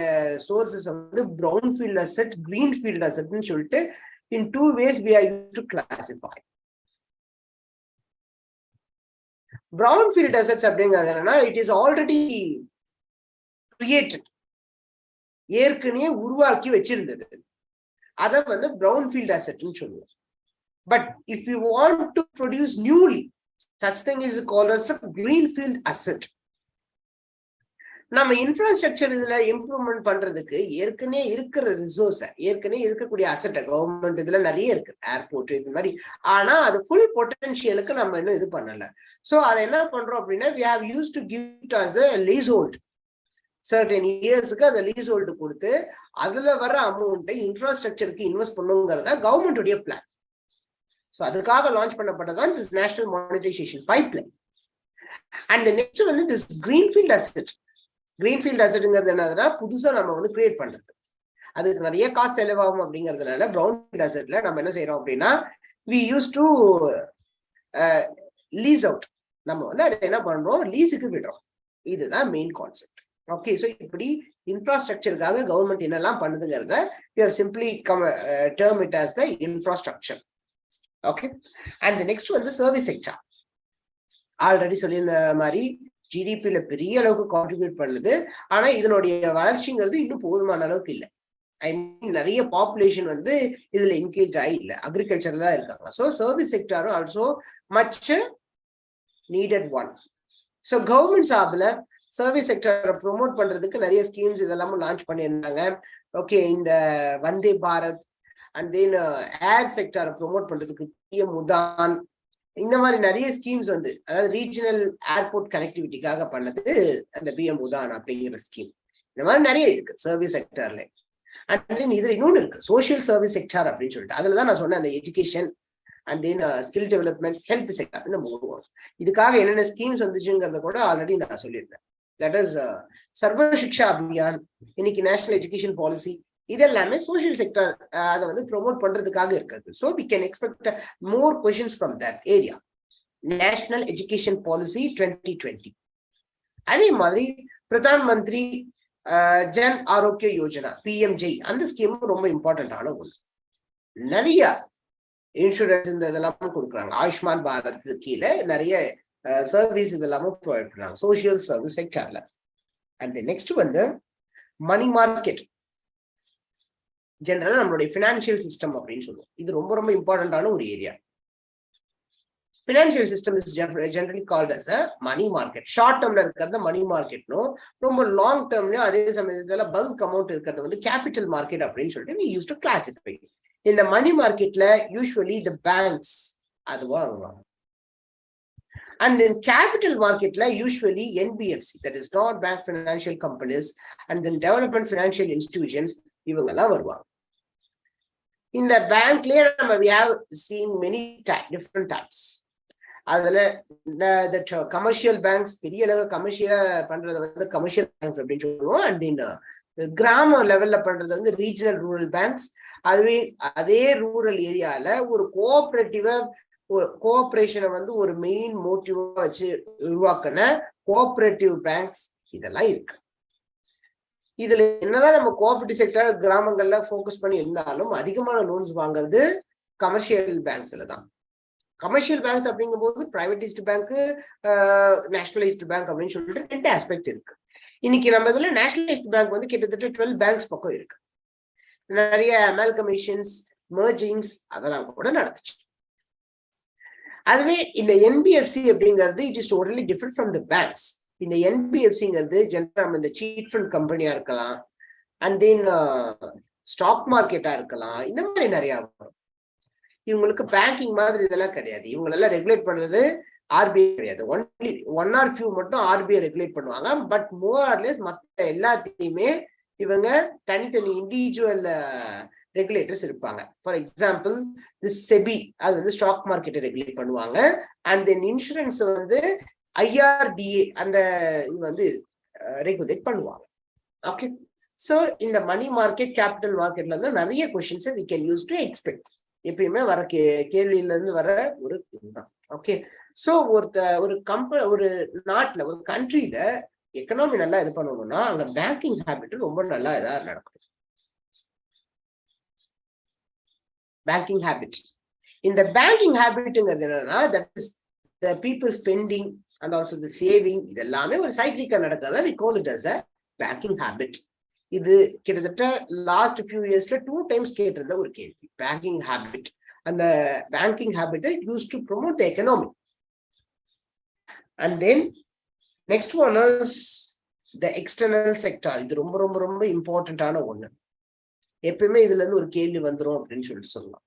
சோர்சஸ் வந்து பிரவுன்ஃபீல்ட் அசெட், கிரீன்ஃபீல்ட் அசெட்னு சொல்லிட்டு in two ways we are used to classify. Brownfield assets அப்படிங்கிறது என்னன்னா, it is already created, ஏற்கனவே உருவாக்கி வச்சிருந்தது, அதை வந்து brownfield assetனு சொல்லுவோம். But if you want to produce newly, such thing is called as a greenfield asset. நம்ம இன்ஃப்ராஸ்ட்ரக்சர் இதுல இம்ப்ரூவ்மெண்ட் பண்றதுக்கு ஏற்கனவே இருக்கிற ரிசோர்ஸை, ஏற்கனவே இருக்கக்கூடிய அசெட்டை, கவர்மெண்ட் இதுல நிறைய இருக்கு, ஏர்போர்ட் இது மாதிரி, ஆனா அது ஃபுல் பொட்டன்ஷியலுக்கு நம்ம இன்னும் இது பண்ணல. சோ அதை என்ன பண்றோம் அப்படின்னா, we have used to give it as a leasehold. certain இயர்ஸ்க்கு அதை லீஸ்ஹோல்டு கொடுத்து அதுல வர அமௌண்ட்டை இன்ஃப்ராஸ்ட்ரக்சருக்கு இன்வெஸ்ட் பண்ணுங்கிறதா கவர்மெண்டுடைய பிளான். ஸோ அதுக்காக லான்ச் பண்ணப்பட்டதான் this national monetisation pipeline. And next வந்து திஸ் கிரீன்ஃபீல்ட் அசெட். கிரீன்ஃபீல்ட் அசெட்ங்கிறது என்னதுன்னா, புதுசா நம்ம வந்து கிரியேட் பண்றது, அதுக்கு நிறைய காசு செலவாகும். அப்படிங்கிறதுனால பிரவுன்ஃபீல்ட் அசெட்ல நம்ம என்ன செய்யறோம் அப்படின்னா, we used to lease out. நம்ம வந்து அதை என்ன பண்றோம், லீஸுக்கு விடுறோம். இதுதான் மெயின் கான்செப்ட். ஓகே, ஸோ இப்படி இன்ஃப்ராஸ்ட்ரக்சருக்காக கவர்மெண்ட் என்னெல்லாம் பண்ணுதுங்கிறத we have simply term it as the infrastructure. Okay, and next வந்து சர்வீஸ் செக்டர். ஆல்ரெடி சொல்லியிருந்த மாதிரி ஜிடிபியில பெரிய அளவுக்கு கான்ட்ரிபியூட் பண்ணுது, ஆனா இதனுடைய வளர்ச்சிங்கிறது இன்னும் போதுமான அளவுக்கு இல்லை. ஐ மீன் நிறைய பாப்புலேஷன் வந்து இதுல என்கேஜ் ஆகி இல்லை, அக்ரிகல்ச்சர்ல தான் இருக்காங்க. ஸோ சர்வீஸ் செக்டரும் also much needed one. So government சார்பில் சர்வீஸ் செக்டரை ப்ரொமோட் பண்றதுக்கு நிறைய ஸ்கீம்ஸ் இதெல்லாமும் லான்ச் பண்ணியிருந்தாங்க. ஓகே, இந்த Vande Bharat and then air செக்டரை ப்ரொமோட் பண்றதுக்கு PM உதான், இந்த மாதிரி நிறைய ஸ்கீம்ஸ் வந்து, அதாவது ரீஜனல் ஏர்போர்ட் கனெக்டிவிட்டிக்காக பண்ணது அந்த PM உதான் அப்படிங்கிற ஸ்கீம். இந்த மாதிரி நிறைய இருக்கு சர்வீஸ் செக்டர்ல. அண்ட் தென் இதுல இன்னொன்று இருக்கு, சோஷியல் சர்வீஸ் செக்டர் அப்படின்னு சொல்லிட்டு. அதுலதான் நான் சொன்னேன், அந்த education and then skill development, health sector, இந்த மூணு வரும். இதுக்காக என்னென்ன ஸ்கீம்ஸ் வந்துச்சுங்கிறத கூட ஆல்ரெடி நான் சொல்லியிருந்தேன். தட் இஸ் சர்வ சிக்ஷா அபியான், இன்னைக்கு நேஷனல் எஜுகேஷன் பாலிசி, இதெல்லாமே சோஷியல் செக்டர் அதை வந்து ப்ரொமோட் பண்றதுக்காக இருக்கிறது. So we can expect more questions from that area. National education policy 2020. அதே மாதிரி பிரதான் மந்திரி ஜன் ஆரோக்கிய யோஜனா, PMJ, அந்த ஸ்கீமும் ரொம்ப இம்பார்ட்டன்டான ஒன்று. நிறைய இன்சூரன்ஸ் இந்த இதெல்லாம் கொடுக்குறாங்க. ஆயுஷ்மான் பாரத் கீழே நிறைய சர்வீஸ் இதெல்லாமும் ப்ரொவைட் பண்றாங்க சோஷியல் சர்வீஸ் செக்டர்ல. அண்ட் நெக்ஸ்ட் வந்து மணி மார்க்கெட். ஜெனரலா நம்மளுடைய பினான்சியல் சிஸ்டம் அப்படின்னு சொல்லுவோம். இது ரொம்ப ரொம்ப இம்பார்ட்டன்டான ஒரு area. Financial system is generally called as a money market. Short டேர்ம்ல இருக்கிறது மணி மார்க்கெட்னும், ரொம்ப லாங் டேர்ம்லயும் அதே சமயத்துல பல்க் அமௌண்ட் இருக்கிறது வந்து கேபிட்டல் மார்க்கெட் அப்படின்னு சொல்லிட்டு we used to classify. இந்த மணி மார்க்கெட்ல யூஸ்வலி the பேங்க்ஸ் அது வாங்குவாங்க. And in capital market, usually NBFC, that is not bank financial companies, and then development financial institutions, இவங்கெல்லாம் வருவாங்க. இந்த பேங்க்லயே நம்ம we have seen many different types. அதுல கமர்ஷியல் பேங்க்ஸ், பெரிய அளவு கமர்ஷியலா பண்றது வந்து கமர்ஷியல் பேங்க்ஸ் அப்படின்னு சொல்லுவோம். அண்ட் தென் கிராம லெவல்ல பண்றது வந்து ரீஜனல் ரூரல் பேங்க்ஸ். அதுவே அதே ரூரல் ஏரியால ஒரு கோஆபரேட்டிவா, கோஆபரேஷனை வந்து ஒரு மெயின் மோட்டிவா வச்சு உருவாக்கின கோஆபரேட்டிவ் பேங்க்ஸ் இதெல்லாம் இருக்கு. இதுல என்னதான் நம்ம கோஆபரேட்டிவ் செக்டர் கிராமங்கள்ல ஃபோக்கஸ் பண்ணி இருந்தாலும் அதிகமான லோன்ஸ் வாங்குறது கமர்ஷியல் பேங்க்ஸ்ல தான். கமர்ஷியல் பேங்க்ஸ் அப்படிங்கும் போது பிரைவேடைஸ்டு பேங்க், நேஷனலைஸ்டு பேங்க் அப்படின்னு சொல்லிட்டு 2 ஆஸ்பெக்ட் இருக்கு. இன்னைக்கு நம்ம இதுல நேஷனலைஸ்டு பேங்க் வந்து கிட்டத்தட்ட 12 பேங்க்ஸ் பக்கம் இருக்கு. நிறைய அமால்கமேஷன்ஸ், மெர்ஜிங்ஸ் அதெல்லாம் கூட நடந்துச்சு. அதுவே இந்த NBFC அப்படிங்கிறது it is totally different from the banks. இந்த NBFCங்கிறது ஜெனரலா நம்ம இந்த சீட் ஃபண்ட் கம்பெனியா இருக்கலாம், அண்ட் தென் ஸ்டாக் மார்க்கெட்டா இருக்கலாம், இந்த மாதிரி நிறைய வரும். இவங்களுக்கு பேங்கிங் மாதிரி இதெல்லாம் கிடையாது. இவங்களெல்லாம் ரெகுலேட் பண்றது ஆர்பிஐ கிடையாது. ஒன் ஆர் ஃபியூ மட்டும் ஆர்பிஐ ரெகுலேட் பண்ணுவாங்க. பட் மோர் ஆர்லெஸ் மற்ற எல்லாத்தையுமே இவங்க தனித்தனி இண்டிவிஜுவல் ரெகுலேட்டர்ஸ் இருப்பாங்க. ஃபார் எக்ஸாம்பிள் செபி, அது வந்து ஸ்டாக் மார்க்கெட்டை ரெகுலேட் பண்ணுவாங்க. அண்ட் தென் இன்சூரன்ஸ் வந்து ஐஆர்டிஏ அந்த இது வந்து ரெகுலேட் பண்ணுவாங்க. ஓகே, ஸோ இந்த மணி மார்க்கெட், கேபிட்டல் மார்க்கெட்ல இருந்து நிறைய கொஸ்டின்ஸை we can use to expect. எப்பயுமே வர கேள்வியில இருந்து வர ஒரு இதுதான். ஓகே, ஸோ ஒரு நாட்டுல, ஒரு கண்ட்ரியில எக்கனாமி நல்லா இது பண்ணணும்னா அங்க பேங்கிங் ஹேபிட் ரொம்ப நல்லா இதா நடக்கும். பேங்கிங் ஹேபிட், இந்த பேங்கிங் ஹேபிட்ங்கிறது என்னன்னா, that is the people spending and also the saving, இது எல்லாமே ஒரு சைக்கிளிக்கா நடக்கிறதா we call it as a banking habit. இது கிட்டத்தட்ட லாஸ்ட் ஃபியூ இயர்ஸ்ல 2 times கேட்டிருந்த ஒரு கேள்வி. பேங்கிங் ஹேபிட், அந்த பேங்கிங் ஹேபிட்டை use to promote the economy. And then next one is the external sector. இது ரொம்ப ரொம்ப ரொம்ப இம்பார்ட்டன்டான ஒண்ணு. எப்பயுமே இதுல இருந்து ஒரு கேள்வி வந்துடும் அப்படின்னு சொல்லிட்டு சொல்லலாம்.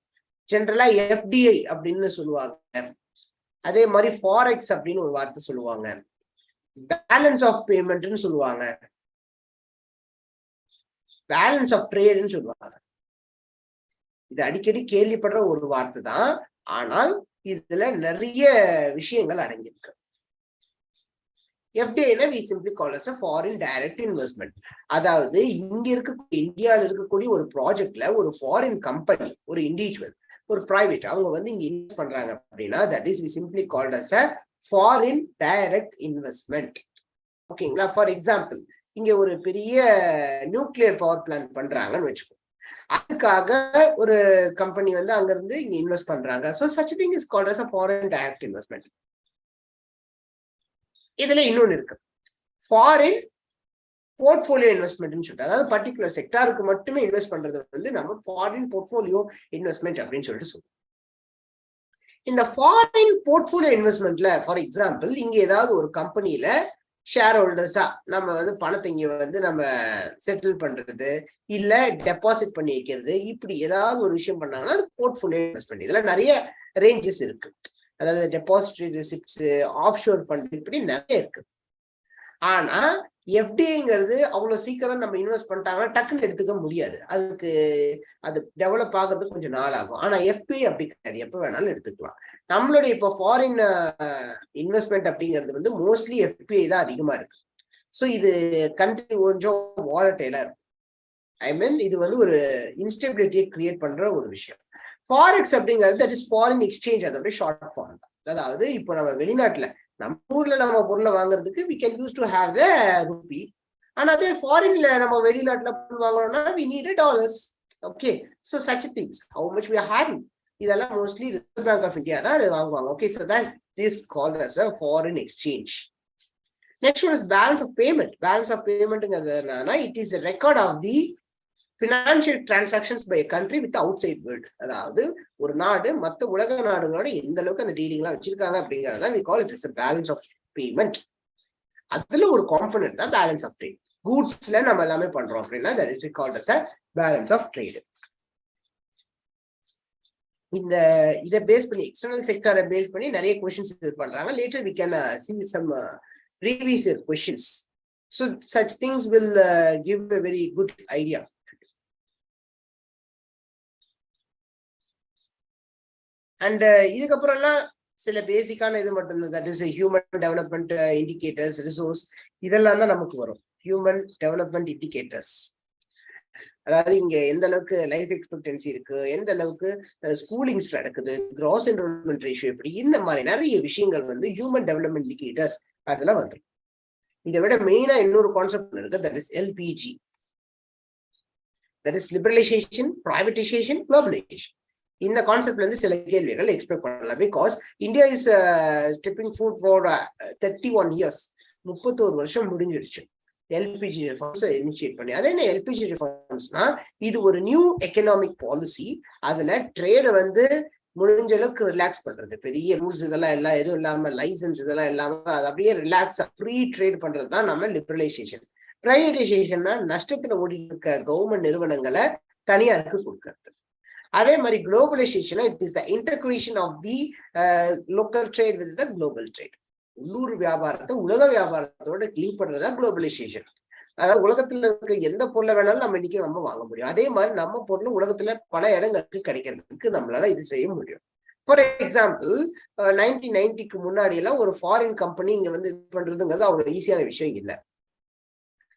ஜென்ரலா எஃப்டிஐ அப்படின்னு சொல்லுவாங்க. அதே மாதிரி ஃபாரெக்ஸ் அப்படின்னு ஒரு வார்த்தை சொல்லுவாங்க. பேலன்ஸ் ஆஃப் பேமெண்ட்னு சொல்லுவாங்க. பேலன்ஸ் ஆஃப் ட்ரேட்னு சொல்லுவாங்க. இது அடிக்கடி கேள்விப்படுற ஒரு வார்த்தை தான். ஆனால் இதுல நிறைய விஷயங்கள் அடங்கியிருக்கு. FDI we simply call as a foreign direct investment. அதாவது இங்க இருக்கக்கூடிய, இந்தியாவில் இருக்கக்கூடிய ஒரு ப்ராஜெக்ட்ல ஒரு ஃபாரின் கம்பெனி, ஒரு இண்டிவிஜுவல், ஒரு பிரைவேட், அவங்க வந்து இங்க இன்வெஸ்ட் பண்றாங்க அப்படின்னா that is we simply called as a foreign direct investment. ஓகேங்களா? ஃபார் எக்ஸாம்பிள், இங்க ஒரு பெரிய நியூக்ளியர் பவர் பிளான்ட் பண்றாங்கன்னு வச்சுக்கோ. அதுக்காக ஒரு கம்பெனி வந்து அங்க இருந்து இங்க இன்வெஸ்ட் பண்றாங்க. So such thing is called as a foreign direct investment. இதுல இன்னொன்னு இருக்கு, ஃபாரின் போர்ட்ஃபோலியோ இன்வெஸ்ட்மெண்ட்னு சொல்லிட்டு, அதாவது பர்டிகுலர் செக்டாருக்கு மட்டுமே இன்வெஸ்ட் பண்றது வந்து நம்ம ஃபாரின் போர்ட்ஃபோலியோ இன்வெஸ்ட்மெண்ட் அப்படின்னு சொல்லிட்டு சொல்லுவோம். இந்த ஃபாரின் போர்ட்ஃபோலியோ இன்வெஸ்ட்மெண்ட்ல ஃபார் எக்ஸாம்பிள், இங்க ஏதாவது ஒரு கம்பெனியில ஷேர் ஹோல்டர்ஸா நம்ம வந்து பணத்தை இங்க வந்து நம்ம செட்டில் பண்றது, இல்ல டெபாசிட் பண்ணி வைக்கிறது, இப்படி ஏதாவது ஒரு விஷயம் பண்ணாங்கன்னா அது போர்ட்ஃபோலியோ இன்வெஸ்ட்மெண்ட். இதுல நிறைய ரேஞ்சஸ் இருக்கு. அதாவது depository receipts, of sure fund, இப்படி நிறைய இருக்கு. ஆனா எஃப்டிங்கிறது அவ்வளவு சீக்கிரம் நம்ம இன்வெஸ்ட் பண்ணிட்டாங்கன்னா டக்குன்னு எடுத்துக்க முடியாது. அதுக்கு அது டெவலப் ஆகிறதுக்கு கொஞ்சம் நாள் ஆகும். ஆனா எஃபிஐ அப்படி கிடையாது, எப்ப வேணாலும் எடுத்துக்கலாம். நம்மளுடைய இப்போ ஃபாரின் இன்வெஸ்ட்மெண்ட் அப்படிங்கிறது வந்து மோஸ்ட்லி எஃபிஐ தான் அதிகமா இருக்கு. ஸோ இது கண்ட்ரி கொஞ்சம் வாலட்டைலா இருக்கும். ஐ மீன் இது வந்து ஒரு இன்ஸ்டெபிலிட்டியை கிரியேட் பண்ற ஒரு விஷயம். ஃபாரெக்ஸ் அப்படிங்கிறது தட் இஸ் ஃபாரின் எக்ஸ்சேஞ்ச், அதோட ஷார்ட் ஃபார்ம் தான். அதாவது இப்போ நம்ம வெளிநாட்டுல நம்ம ஊர்ல நம்ம பொருளை வாங்குறதுக்கு we can use to have the rupee. ஆனா அதே ஃபாரின்ல நம்ம வெளிநாட்டுல பொருள் வாங்குறோம்னா we need a dollars. Okay, so such things, how much we are having, இதெல்லாம் mostly Reserve Bank of India தான் அது வாங்குவாங்க. Okay, so that is called as a foreign exchange. Next one is balance of payment. Balance of paymentங்கிறது என்னன்னா, it is a record of the financial transactions by a country with the outside world. அதாவது ஒரு நாடு மற்ற உலக நாடுகளோட எந்த அளவுக்கு அந்த டீலிங்லாம் வச்சிருக்காங்க அப்படிங்கறத we call it as a balance of payment. அதுல ஒரு காம்பனன்ட் தான் பேலன்ஸ் ஆஃப் ட்ரேட். கூட்ஸ்ல நம்ம எல்லாமே பண்றோம் அப்படின்னா that is called as a balance of trade. இந்த இதை பேஸ் பண்ணி, எக்ஸ்டர்னல் செக்டரை பேஸ் பண்ணி நிறைய கொஸ்டின்ஸ் இது பண்றாங்க. Later we can see some previous year questions. So such things will give a very good idea. And இதுக்கப்புறம்லாம் சில பேசிக்கான இது மட்டும்தான், that is human development indicators, resource, இதெல்லாம் தான் நமக்கு வரும். ஹியூமன் டெவலப்மெண்ட் இண்டிகேட்டர்ஸ், அதாவது இங்க எந்த அளவுக்கு லைஃப் எக்ஸ்பெக்டன்சி இருக்கு, எந்த அளவுக்கு ஸ்கூலிங்ஸ் நடக்குது, கிராஸ் என்ரோல்மெண்ட் ரேஷியோ எப்படி, இந்த மாதிரி நிறைய விஷயங்கள் வந்து ஹியூமன் டெவலப்மெண்ட் இண்டிகேட்டர்ஸ் அதெல்லாம் வந்துடும். இதை விட மெயினா இன்னொரு கான்செப்ட் இருக்கு, that is LPG, that is liberalisation, privatisation, globalisation. இந்த கான்செப்ட்ல இருந்து சில கேள்விகள் எக்ஸ்பெக்ட் பண்ணலாம். Because India is stepping foot for 31 years, 31 வருஷம் முடிஞ்சிருச்சு எல்பிஜி ரிஃபார்ம்ஸ் இனிஷியேட் பண்ணி. அதே என்ன எல்பிஜி ரிஃபார்ம்ஸ்னா, இது ஒரு நியூ எக்கனாமிக் பாலிசி. அதுல ட்ரேட வந்து முடிஞ்ச அளவுக்கு ரிலாக்ஸ் பண்றது, பெரிய ரூல்ஸ் இதெல்லாம் எல்லாம் எதுவும் இல்லாம, லைசன்ஸ் இதெல்லாம் இல்லாம அது அப்படியே ரிலாக்ஸா ஃப்ரீ ட்ரேட் பண்றது தான் நம்ம லிபரலைசேஷன். பிரைவேடைசேஷன்னா நஷ்டத்துல ஓடி இருக்க கவர்மெண்ட் நிறுவனங்களை தனியாருக்கு கொடுக்கறது. அதே மாதிரி globalisation, it is the integration of the local trade with the global trade. உள்ளூர் வியாபாரத்தை உலக வியாபாரத்தோட லிங்க் பண்றதா குளோபலைசேஷன். அதாவது உலகத்துல இருக்க எந்த பொருளை வேணாலும் நம்ம இன்னைக்கு நம்ம வாங்க முடியும். அதே மாதிரி நம்ம பொருள் உலகத்துல பல இடங்களுக்கு கிடைக்கிறதுக்கு நம்மளால இது செய்ய முடியும். ஃபார் எக்ஸாம்பிள் 1990க்கு முன்னாடி எல்லாம் ஒரு ஃபாரின் கம்பெனி இங்க வந்து இது பண்றதுங்கிறது அவ்வளவு ஈஸியான விஷயம் இல்லை.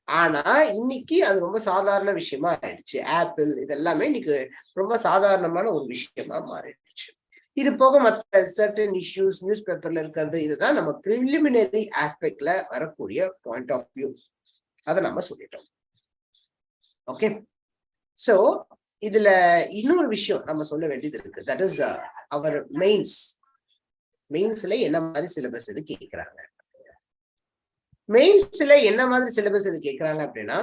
ஆனா இன்னைக்கு அது ரொம்ப சாதாரண விஷயமா ஆயிடுச்சு. ஆப்பிள் இதெல்லாமே இன்னைக்கு ரொம்ப சாதாரணமான ஒரு விஷயமா மாறிடுச்சு. இது போக மற்ற சர்டன் இஷ்யூஸ் நியூஸ் பேப்பர்ல இருக்கிறது, இதுதான் நம்ம ப்ரிலிமினரி ஆஸ்பெக்ட்ல வரக்கூடிய பாயிண்ட் ஆஃப் வியூ. அதை நம்ம சொல்லிட்டோம். ஓகே, சோ இதுல இன்னொரு விஷயம் நம்ம சொல்ல வேண்டியது இருக்கு. தட் இஸ் அவர் மெயின்ஸ்ல என்ன மாதிரி சிலபஸ் இது கேட்கிறாங்க. மெயின்ஸ்ல என்ன மாதிரி சிலபஸ் இது கேட்கிறாங்க அப்படின்னா,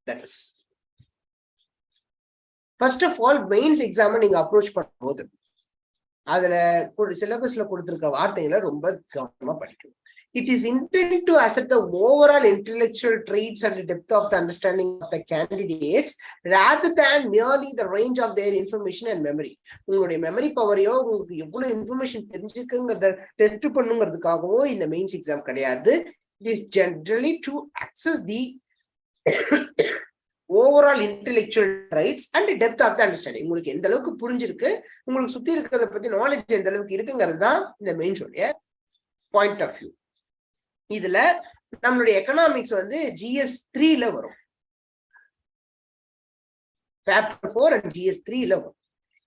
that is first of all mains exam நீங்க அப்ரோச் பண்ணும்போது அதுல சிலபஸ்ல கொடுத்திருக்க வார்த்தைகளை ரொம்ப கவனமா படிக்கணும். It is intended to assess the overall intellectual traits and the depth of the understanding of the candidates rather than merely the range of their information and memory. உங்களுடைய memory பவரையோ உங்களுக்கு எவ்வளவு இன்ஃபர்மேஷன் தெரிஞ்சுக்குங்கிறத டெஸ்ட் பண்ணுங்கிறதுக்காகவோ இந்த mains exam கிடையாது. It is generally to access the overall intellectual traits and the depth of the understanding. உங்களுக்கு எந்த அளவுக்கு புரிஞ்சிருக்கு, உங்களுக்கு சுத்தி இருக்கிறத பத்தி நாலேஜ் எந்த அளவுக்கு இருக்குங்கிறது தான் இந்த மெயின்ஸ் உடைய பாயிண்ட் ஆஃப் வியூ. இதுல நம்மளுடைய எக்கனாமிக்ஸ் வந்து GS 3ல வரும், பேப்பர் 4 அண்ட் GS 3ல வரும்.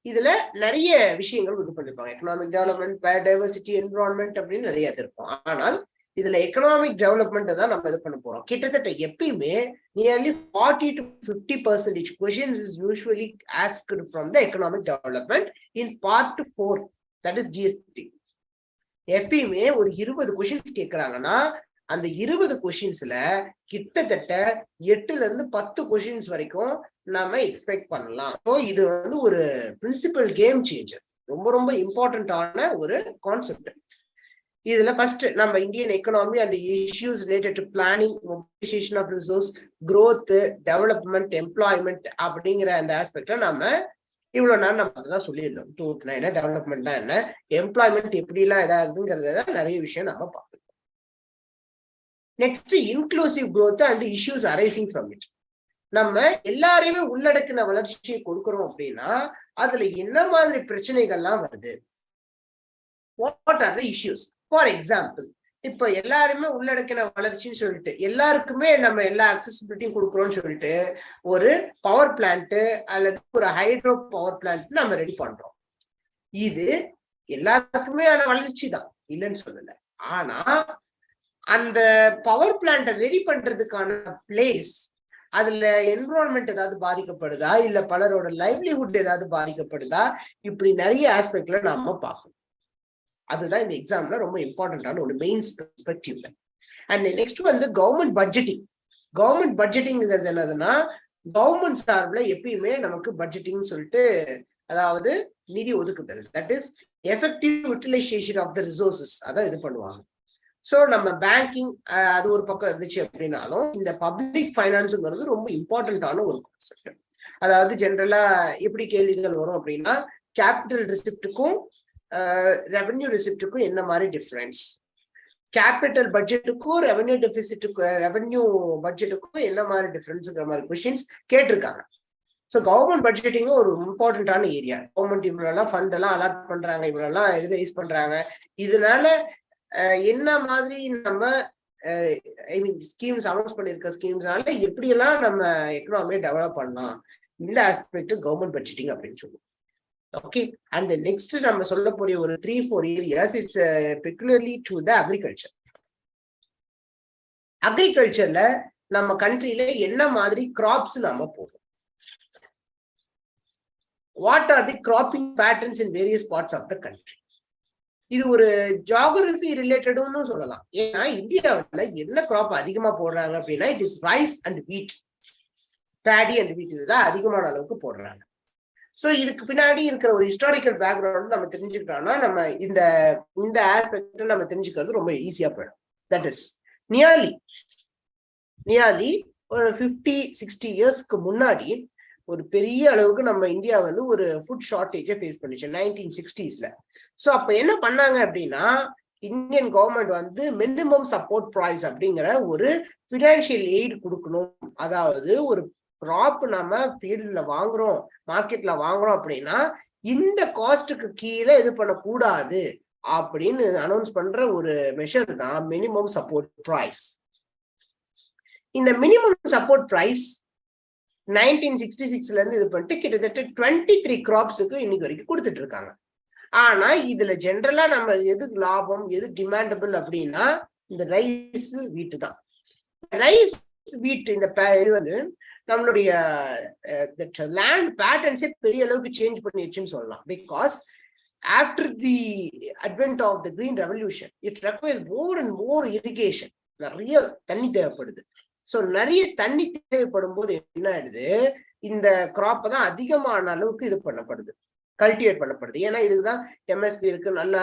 இதுல நிறைய விஷயங்கள் இது பண்ணிருப்பாங்க. எக்கனாமிக் டெவலப்மெண்ட், பயோடைவர்சிட்டி, என்விரான்மெண்ட் அப்படின்னு நிறைய இருக்கும். ஆனால் இதுல எக்கனாமிக் டெவலப்மெண்ட் தான் நம்ம இது பண்ண போறோம். கிட்டத்தட்ட எப்பயுமே nearly 40 to 50% questions is usually asked from the economic development in part 4, that is GS 3. எப்பயுமே ஒரு 20 கொஸ்டின்ஸ் கேட்கறாங்கன்னா அந்த 20 கொஸ்டின்ஸ்ல கிட்டத்தட்ட 8ல இருந்து 10 கொஸ்டின்ஸ் வரைக்கும் நாம எக்ஸ்பெக்ட் பண்ணலாம். ஸோ இது வந்து ஒரு பிரின்சிபல் கேம் சேஞ்சர், ரொம்ப ரொம்ப இம்பார்ட்டன்டான ஒரு கான்செப்ட். இதுல ஃபர்ஸ்ட் நம்ம Indian economy and issues related to planning, mobilisation of resource, growth, development, employment அப்படிங்கிற அந்த ஆஸ்பெக்ட்ல நம்ம இவ்வளவு நேரம் நம்ம அதான் சொல்லியிருந்தோம். ட்ரூத்னா என்ன, டெவலப்மெண்ட்னா என்ன, எம்ப்ளாய்மெண்ட் எப்படி எல்லாம் ஏதாவதுங்கிறத நிறைய விஷயம் நம்ம பார்த்துக்கோம். Next inclusive growth and issues arising from it. நம்ம எல்லாரையுமே உள்ளடக்கின வளர்ச்சியை கொடுக்கிறோம் அப்படின்னா அதுல என்ன மாதிரி பிரச்சனைகள்லாம் வருது, what are the issues. For example இப்ப எல்லாருமே உள்ளடக்கின வளர்ச்சின்னு சொல்லிட்டு எல்லாருக்குமே நம்ம எல்லா அக்சசிபிலிட்டியும் கொடுக்குறோம்னு சொல்லிட்டு ஒரு பவர் பிளான்ட் அல்லது ஒரு ஹைட்ரோ பவர் பிளான்ட் நம்ம ரெடி பண்றோம். இது எல்லாருக்குமே வளர்ச்சி தான், இல்லைன்னு சொல்லல. ஆனா அந்த பவர் பிளான்ட்டை ரெடி பண்றதுக்கான பிளேஸ், அதுல என்விரான்மெண்ட் ஏதாவது பாதிக்கப்படுதா, இல்ல பலரோட லைவ்லிஹுட் ஏதாவது பாதிக்கப்படுதா, இப்படி நிறைய ஆஸ்பெக்ட்ல நாம பார்க்கணும். அதுதான் இந்த எக்ஸாம்ல ரொம்ப இம்பார்ட்டன்டான ஒரு மெயின்ஸ் பெர்ஸ்பெக்டிவ்ல. அண்ட் நெக்ஸ்ட் வந்து கவர்மெண்ட் பட்ஜெட்டிங். கவர்மெண்ட் பட்ஜெட்டிங்கிறது என்னதுன்னா, கவர்மெண்ட் சார்பில் எப்பயுமே நமக்கு பட்ஜெட்டிங் சொல்லிட்டு, அதாவது நிதி ஒதுக்குதல், that is effective utilisation of the resources, அதான் இது பண்ணுவாங்க. ஸோ நம்ம பேங்கிங் அது ஒரு பக்கம் இருந்துச்சு அப்படின்னாலும் இந்த பப்ளிக் ஃபைனான்ஸுங்கிறது ரொம்ப இம்பார்ட்டன்டான ஒரு கான்செப்ட். அதாவது ஜென்ரலா எப்படி கேள்விகள் வரும் அப்படின்னா, கேபிட்டல் ரிசிப்டுக்கும் ரெவென்யூ ரிசிப்டுக்கும் என்ன மாதிரி டிஃபரன்ஸ், கேபிட்டல் பட்ஜெட்டுக்கும் ரெவென்யூ டெபிசிட்டுக்கும் ரெவென்யூ பட்ஜெட்டுக்கும் என்ன மாதிரி டிஃபரன்ஸுங்கிற மாதிரி கொஸ்டின்ஸ் கேட்டிருக்காங்க. ஸோ கவர்மெண்ட் பட்ஜெட்டிங்கும் ஒரு இம்பார்ட்டன்டான ஏரியா. கவர்மெண்ட் இவ்வளோலாம் ஃபண்ட் எல்லாம் அலாட் பண்றாங்க, இவ்வளோலாம் இது ரைஸ் பண்றாங்க, இதனால என்ன மாதிரி நம்ம ஐ மீன் ஸ்கீம்ஸ் அனௌன்ஸ் பண்ணியிருக்க ஸ்கீம்ஸ்னால எப்படியெல்லாம் நம்ம எக்கனாமியை டெவலப் பண்ணலாம், இந்த ஆஸ்பெக்ட் கவர்மெண்ட் பட்ஜெட்டிங் அப்படின்னு சொல்லுவோம். ஓகே, அண்ட் நெக்ஸ்ட் நம்ம சொல்லக்கூடிய ஒரு 3-4 areas it's peculiarly to the agriculture. அக்ரிகல்ச்சர்ல நம்ம கண்ட்ரியில என்ன மாதிரி கிராப்ஸ் நாம போடுறோம், what are the cropping patterns in various parts of the country. இது ஒரு ஜியோகிராஃபி ரிலேட்டடுன்னு சொல்லலாம். ஏன்னா இந்தியாவில் என்ன கிராப் அதிகமா போடுறாங்க அப்படின்னா இட் இஸ் ரைஸ் அண்ட் வீட், பேடி அண்ட் வீட், இதுதான் அதிகமான அளவுக்கு போடுறாங்க. ஸோ இதுக்கு பின்னாடி இருக்கிற ஒரு ஹிஸ்டாரிக்கல் பேக்ரவுண்ட் நம்ம தெரிஞ்சுக்கிட்டோம்னா நம்ம இந்த ஆஸ்பெக்ட் நம்ம தெரிஞ்சுக்கிறது ரொம்ப ஈஸியா போயிடும். தட் இஸ் நியர்லி ஒரு 50-60 இயர்ஸ்க்கு முன்னாடி ஒரு பெரிய அளவுக்கு நம்ம இந்தியா வந்து ஒரு ஃபுட் ஷார்டேஜை ஃபேஸ் பண்ணிச்சு 1960s. ஸோ அப்ப என்ன பண்ணாங்க அப்படின்னா, இந்தியன் கவர்மெண்ட் வந்து மினிமம் சப்போர்ட் ப்ரைஸ் அப்படிங்கிற ஒரு ஃபினான்ஷியல் எய்ட் கொடுக்கணும். அதாவது ஒரு கிராப் நம்ம ஃபீல்ட்ல வாங்குறோம், மார்க்கெட்ல வாங்குறோம் அப்படின்னா இந்த காஸ்ட்டுக்கு கீழே இது பண்ணக்கூடாது அப்படின்னு அனௌன்ஸ் பண்ற ஒரு மெஷர் தான் மினிமம் சப்போர்ட் ப்ரைஸ். இந்த மினிமம் சப்போர்ட் ப்ரைஸ் 1966ல இருந்து இது பண்ணிட்டு கிட்டத்தட்ட 23 கிராப்ஸுக்கு இன்னைக்கு வரைக்கும் கொடுத்துட்டு இருக்காங்க. ஆனா இதுல ஜென்ரலா நம்ம எது லாபம் எது டிமாண்டபிள் அப்படின்னா இந்த ரைஸ் வீட்டு தான். ரைஸ் வீட் இந்த இது வந்து நம்மளுடைய லேண்ட் பேட்டர்ன்ஸே பெரிய அளவுக்கு சேஞ்ச் பண்ணிடுச்சுன்னு சொல்லலாம். Because after the advent of the green revolution it requires more and more irrigation. நிறைய தண்ணி தேவைப்படுது. ஸோ நிறைய தண்ணி தேவைப்படும் போது என்ன ஆயிடுது, இந்த கிராப்பை தான் அதிகமான அளவுக்கு இது பண்ணப்படுது, கல்டிவேட் பண்ணப்படுது. ஏன்னா இதுக்குதான் எம்எஸ்பி இருக்கு, நல்ல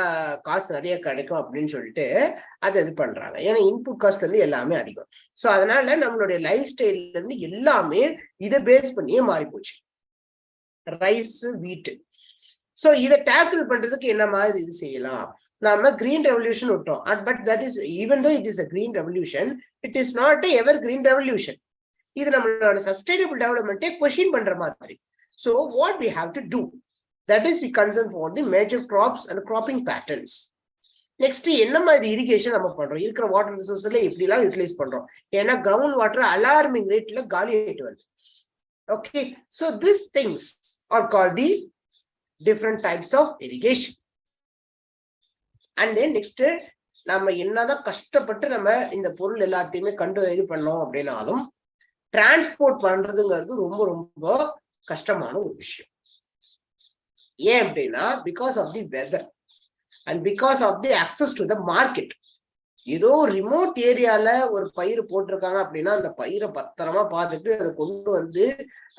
காசு நிறைய கிடைக்கும் அப்படின்னு சொல்லிட்டு அதை இது பண்றாங்க. ஏன்னா இன்புட் காஸ்ட் வந்து எல்லாமே அதிகம். ஸோ அதனால நம்மளுடைய லைஃப் ஸ்டைல்ல இருந்து எல்லாமே இதை பேஸ் பண்ணியே மாறி போச்சு, ரைஸ் வீட்டு. ஸோ இதை டேக்கிள் பண்றதுக்கு என்ன மாதிரி இது செய்யலாம்? நாம கிரீன் ரெவல்யூஷன் விட்டோம். But that is even though it is a green revolution, it is not a evergreen revolution. இது நம்மளோட சஸ்டைனபிள் டெவலப்மெண்ட்டே கொஸ்டின் பண்ற மாதிரி. So what we have to do, that is we concern for the major crops and cropping patterns. Next என்ன மாதிரி irrigation நம்ம பண்றோம், இருக்கிற வாட்டர் ரிசோர்ஸ்ல எப்படிலாம் யூட்டிலைஸ் பண்றோம். ஏன்னா கிரவுண்ட் வாட்டர் அலார்மிங் ரேட்ல காலி ஆயிட்டு வருது. Okay, so this things are called the different types of irrigation. And then next நம்ம என்னதான் கஷ்டப்பட்டு நம்ம இந்த பொருள் எல்லாத்தையுமே இது பண்ணோம் அப்படின்னாலும் டிரான்ஸ்போர்ட் பண்றதுங்கிறது ரொம்ப ரொம்ப கஷ்டமான ஒரு விஷயம். ஏன் அப்படின்னா because of the weather and because of the access to the market. ஏதோ ரிமோட் ஏரியால ஒரு பயிர் போட்டிருக்காங்க அப்படின்னா அந்த பயிரை பத்திரமா பார்த்துட்டு அதை கொண்டு வந்து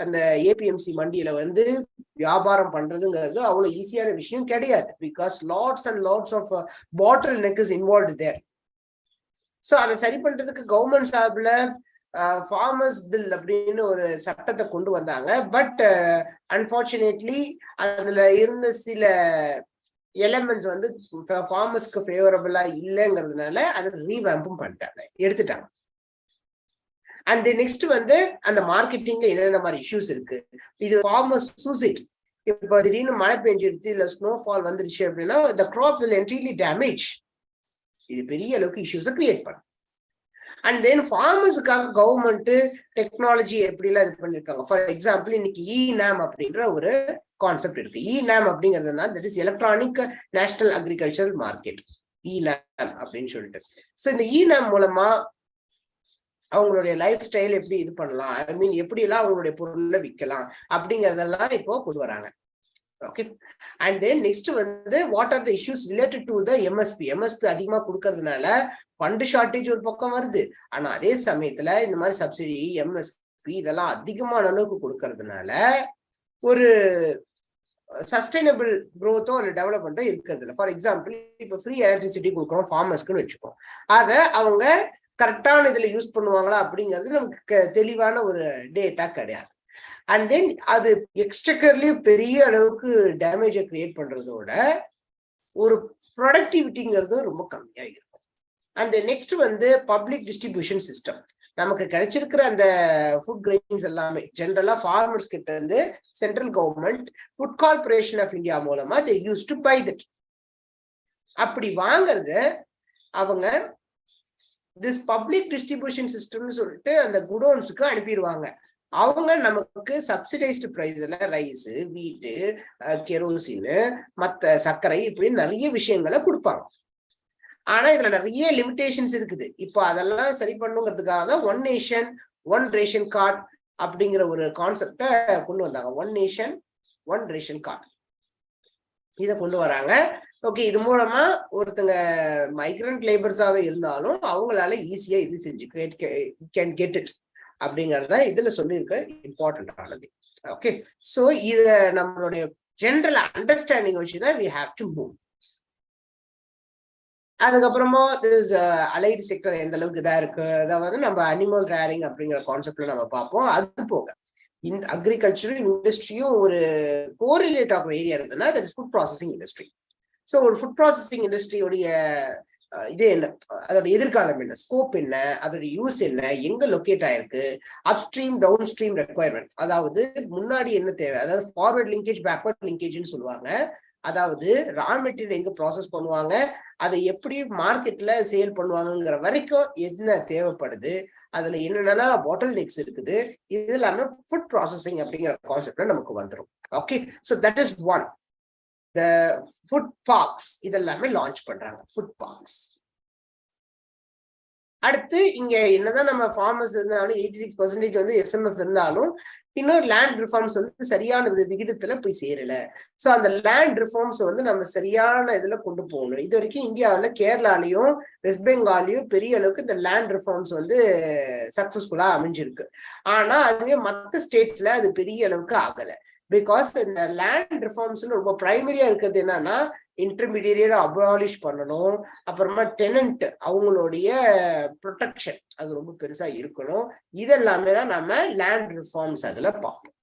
அந்த ஏபிஎம்சி மண்டியில வந்து வியாபாரம் பண்றதுங்கிறது அவ்வளவு ஈஸியான விஷயம் கிடையாது. Because lots and lots of bottleneck is involved there. So அதை சரி பண்றதுக்கு கவர்மெண்ட் சார்பில் ஃபார்மர்ஸ் பில் அப்படின்னு ஒரு சட்டத்தை கொண்டு வந்தாங்க. பட் அன்பார்ச்சுனேட்லி அதுல இருந்த சில எலமெண்ட்ஸ் வந்து ஃபார்மர்ஸ்க்கு ஃபேவரபிளா இல்லைங்கிறதுனால அதை ரீவேம்பும் பண்ணிட்டாங்க, எடுத்துட்டாங்க. அண்ட் நெக்ஸ்ட் வந்து அந்த மார்க்கெட்டிங்ல என்னென்ன மாதிரி இஷ்யூஸ் இருக்கு, இது ஃபார்மர்ஸ் சூசைட். இப்போ திடீர்னு மழை பெஞ்சிருச்சு இல்ல ஸ்னோஃபால் வந்துருச்சு அப்படின்னா the crop will entirely damage. இது பெரிய அளவுக்கு இஷ்யூஸை கிரியேட் பண்ணும். அண்ட் தென் ஃபார்மர்ஸுக்காக கவர்மெண்ட் டெக்னாலஜி எப்படிலாம் இது பண்ணிருக்காங்க. ஃபார் எக்ஸாம்பிள் இன்னைக்கு இநாம் அப்படின்ற ஒரு கான்செப்ட் இருக்கு. இநாம் அப்படிங்கிறதுனா that is electronic national agricultural market, eNAM அப்படின்னு சொல்லிட்டு. ஸோ இந்த இநாம் மூலமா அவங்களுடைய லைஃப் ஸ்டைல் எப்படி இது பண்ணலாம், ஐ மீன் எப்படி எல்லாம் அவங்களுடைய பொருளை விற்கலாம் அப்படிங்கறதெல்லாம் இப்போ கொண்டு வராங்க. ஓகே, அண்ட் தென் நெக்ஸ்ட் வந்து what are the issues related to the MSP. MSP அதிகமா கொடுக்கறதுனால ஃபண்ட் ஷார்டேஜ் ஒரு பக்கம் வருது. ஆனா அதே சமயத்துல இந்த மாதிரி சப்சிடி எம்எஸ்பி இதெல்லாம் அதிகமான அளவுக்கு கொடுக்கறதுனால ஒரு சஸ்டைனபிள் growth ஒரு டெவலப்மெண்ட்டோ இருக்கிறது இல்லை. ஃபார் எக்ஸாம்பிள் இப்போ ஃப்ரீ எலக்ட்ரிசிட்டி கொடுக்குறோம் ஃபார்மர்ஸ்க்குன்னு வச்சுக்கோம், அதை அவங்க கரெக்டான இதுல யூஸ் பண்ணுவாங்களா அப்படிங்கிறது நமக்கு தெளிவான ஒரு டேட்டா கிடையாது. அண்ட் தென் அது எக்ஸ்ட்ரக்கர்லயும் பெரிய அளவுக்கு டேமேஜை கிரியேட் பண்றதோட ஒரு ப்ரொடக்டிவிட்டிங்கிறது ரொம்ப கம்மியா இருக்கும். அண்ட் நெக்ஸ்ட் வந்து பப்ளிக் டிஸ்ட்ரிபியூஷன் சிஸ்டம். நமக்கு கிடைச்சிருக்கிற அந்த ஃபுட் கிரெயின்ஸ் எல்லாமே ஜென்ரலா ஃபார்மர்ஸ் கிட்ட இருந்து central government Food Corporation of India மூலமா they used to buy that. அப்படி வாங்குறத அவங்க திஸ் பப்ளிக் டிஸ்ட்ரிபியூஷன் சிஸ்டம்னு சொல்லிட்டு அந்த குடோன்ஸுக்கு அனுப்பிடுவாங்க. அவங்க நமக்கு சப்சிடைஸ்டு பிரைஸ்ல ரைஸ், வீட்டு, கெரோசின், மற்ற சர்க்கரை இப்படின்னு நிறைய விஷயங்களை கொடுப்பாங்க. ஆனா இதுல நிறைய லிமிடேஷன்ஸ் இருக்குது. இப்போ அதெல்லாம் சரி பண்ணுங்கிறதுக்காக தான் one nation one ration card அப்படிங்கிற ஒரு கான்செப்டை கொண்டு வந்தாங்க. One nation one ration card இதை கொண்டு வராங்க. ஓகே, இது மூலமா ஒருத்தங்க மைக்ரண்ட் லேபர்ஸாவே இருந்தாலும் அவங்களால ஈஸியா இது செஞ்சு கேன் கெட் இட் அப்படிங்கறத இதுல சொல்லியிருக்க இம்பார்ட்டன்ட் ஆனது. ஓகே, ஸோ இத நம்மளுடைய ஜென்ரல் அண்டர்ஸ்டாண்டிங் வச்சுதான் we have to move. அதுக்கப்புறமா அலைடு செக்டர் எந்த அளவுக்கு இதா இருக்கு, அதாவது நம்ம அனிமல் ரேரிங் அப்படிங்கிற கான்செப்ட்ல நம்ம பார்ப்போம். அது போக அக்ரிகல்ச்சரும் இண்டஸ்ட்ரியும் ஒரு கோரிலேட் ஆகிற ஏரியா இருந்ததுன்னா that is food processing industry. So ஒரு ஃபுட் ப்ராசஸிங் இண்டஸ்ட்ரியோடைய இது என்ன, அதோட எதிர்காலம் என்ன, ஸ்கோப் என்ன, அதோட யூஸ் என்ன, எங்க லொக்கேட் ஆயிருக்கு, அப்ஸ்ட்ரீம் டவுன் ஸ்ட்ரீம் ரெக்குவயர்மெண்ட், அதாவது முன்னாடி என்ன தேவை, அதாவது ஃபார்வர்ட் லிங்கேஜ் பேக்வர்ட் லிங்கேஜ்னு சொல்லுவாங்க. அதாவது ரா மெட்டீரியல் எங்க ப்ராசஸ் பண்ணுவாங்க, அதை எப்படி மார்க்கெட்ல சேல் பண்ணுவாங்கிற வரைக்கும் என்ன தேவைப்படுது, அதுல என்னென்ன பாட்டில் நெக்ஸ் இருக்குது, இது எல்லாமே ஃபுட் ப்ராசஸிங் அப்படிங்கிற கான்செப்ட்ல நமக்கு வந்துடும். Okay, so that is one. The food parks இதெல்லாமே லான்ச் பண்றாங்க, ஃபுட் பார்க்ஸ். அடுத்து இங்க என்னதான் நம்ம ஃபார்மர்ஸ் இருந்தாலும் 86% வந்து SMF இருந்தாலும் இன்னொரு லேண்ட் ரிஃபார்ம்ஸ் வந்து சரியான விகிதத்துல போய் சேரல. ஸோ அந்த லேண்ட் ரிஃபார்ம்ஸ் வந்து நம்ம சரியான இதுல கொண்டு போகணும். இது வரைக்கும் இந்தியாவில் கேரளாலையும் வெஸ்ட் பெங்காலையும் பெரிய அளவுக்கு இந்த லேண்ட் ரிஃபார்ம்ஸ் வந்து சக்சஸ்ஃபுல்லா அமைஞ்சிருக்கு. ஆனா அதுவே மற்ற ஸ்டேட்ஸ்ல அது பெரிய அளவுக்கு ஆகல. பிகாஸ் இந்த லேண்ட் ரிஃபார்ம்ஸ்ல ரொம்ப பிரைமரியா இருக்கிறது என்னன்னா இன்டர்மீடியேட் அபாலிஷ் பண்ணணும், அப்புறமா டெனன்ட் அவங்களுடைய ப்ரொடெக்ஷன் அது ரொம்ப பெருசா இருக்கணும். இதெல்லாமே தான் நம்ம லேண்ட் ரிஃபார்ம்ஸ் அதுல பார்ப்போம்.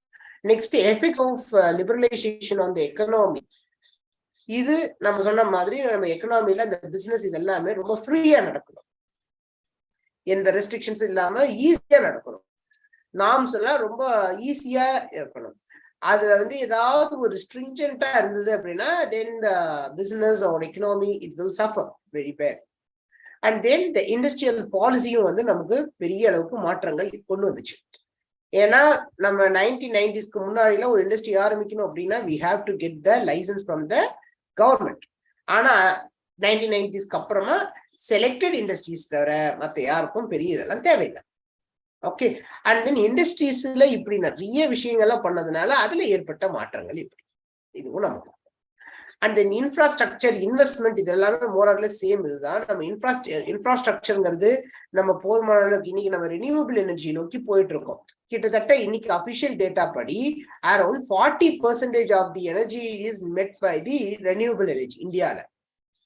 Next effects of liberalisation on the economy. இது நம்ம சொன்ன மாதிரி நம்ம எக்கனாமில இந்த பிசினஸ் இது எல்லாமே ரொம்ப ஃப்ரீயா நடக்கணும், எந்த ரெஸ்ட்ரிக்ஷன்ஸ் இல்லாம ஈஸியா நடக்கணும், நார்ம்ஸ் எல்லாம் ரொம்ப ஈஸியா இருக்கணும். அதுல வந்து ஏதாவது ஒரு ஸ்ட்ரிஞ்சென்ட்டா இருந்தது அப்படின்னா then the business or economy it will suffer very bad. And then the industrial policyயும் வந்து நமக்கு பெரிய அளவுக்கு மாற்றங்கள் கொண்டு வந்துச்சு. ஏன்னா நம்ம 1990s முன்னாடிலாம் ஒரு இண்டஸ்ட்ரி ஆரம்பிக்கணும் அப்படின்னா we have to get the license from the government. ஆனா 1990s அப்புறமா செலக்டட் இண்டஸ்ட்ரீஸ் தவிர மற்ற யாருக்கும் பெரிய இதெல்லாம் தேவையில்லை. ஓகே, அண்ட் தென் இண்டஸ்ட்ரீஸ்ல இப்படி நிறைய விஷயங்கள்லாம் பண்ணதுனால அதுல ஏற்பட்ட மாற்றங்கள் இப்படி இதுவும் நம்ம. அண்ட் தென் இன்ஃப்ராஸ்ட்ரக்சர் இன்வெஸ்ட்மெண்ட் இது எல்லாமே மோரர்லெஸ் சேம் இதுதான். நம்ம இன்ஃப்ராஸ்ட்ரக்சர்ங்கிறது நம்ம போதுமான அளவுக்கு இன்னைக்கு நம்ம ரெனியூவபிள் எனர்ஜி நோக்கி போயிட்டு இருக்கோம். கிட்டத்தட்ட இன்னைக்கு அபிஷியல் டேட்டா படி around 40% of the energy is met by the renewable energy இந்தியால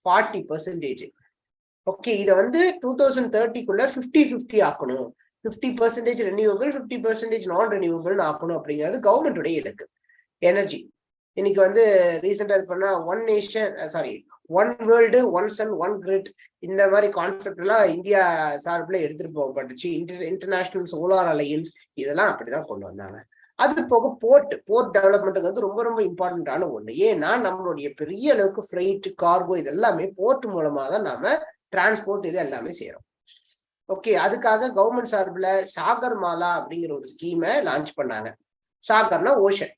40%. ஓகே, இதை வந்து 2030 50-50 ஆக்கணும். 50% ரெனியூவபிள் 50% நான் ரெனியூவபிள் ஆக்கணும் அப்படிங்கிறது கவர்மெண்டோடைய இலக்கு. எனர்ஜி இன்னைக்கு வந்து ரீசெண்டா இது பண்ணா one world one sun one grid இந்த மாதிரி கான்செப்ட் எல்லாம் இந்தியா சார்பில் எடுத்துட்டு போகப்பட்டுச்சு. இன்டர்நேஷனல் சோலார் அலையன்ஸ் இதெல்லாம் அப்படிதான் கொண்டு வந்தாங்க. அது போக போர்ட் டெவலப்மெண்ட்டுக்கு வந்து ரொம்ப ரொம்ப இம்பார்ட்டன்டான ஒண்ணு. ஏன்னா நம்மளுடைய பெரிய அளவுக்கு ஃப்ரைட் கார்கோ இது எல்லாமே போர்ட் மூலமா தான் நாம டிரான்ஸ்போர்ட் இது எல்லாமே செய்யறோம். ஓகே, அதுக்காக கவர்மெண்ட் சார்பில் சாகர் மாலா அப்படிங்கிற ஒரு ஸ்கீமை லான்ச் பண்ணாங்க. சாகர்னா ஓஷன்,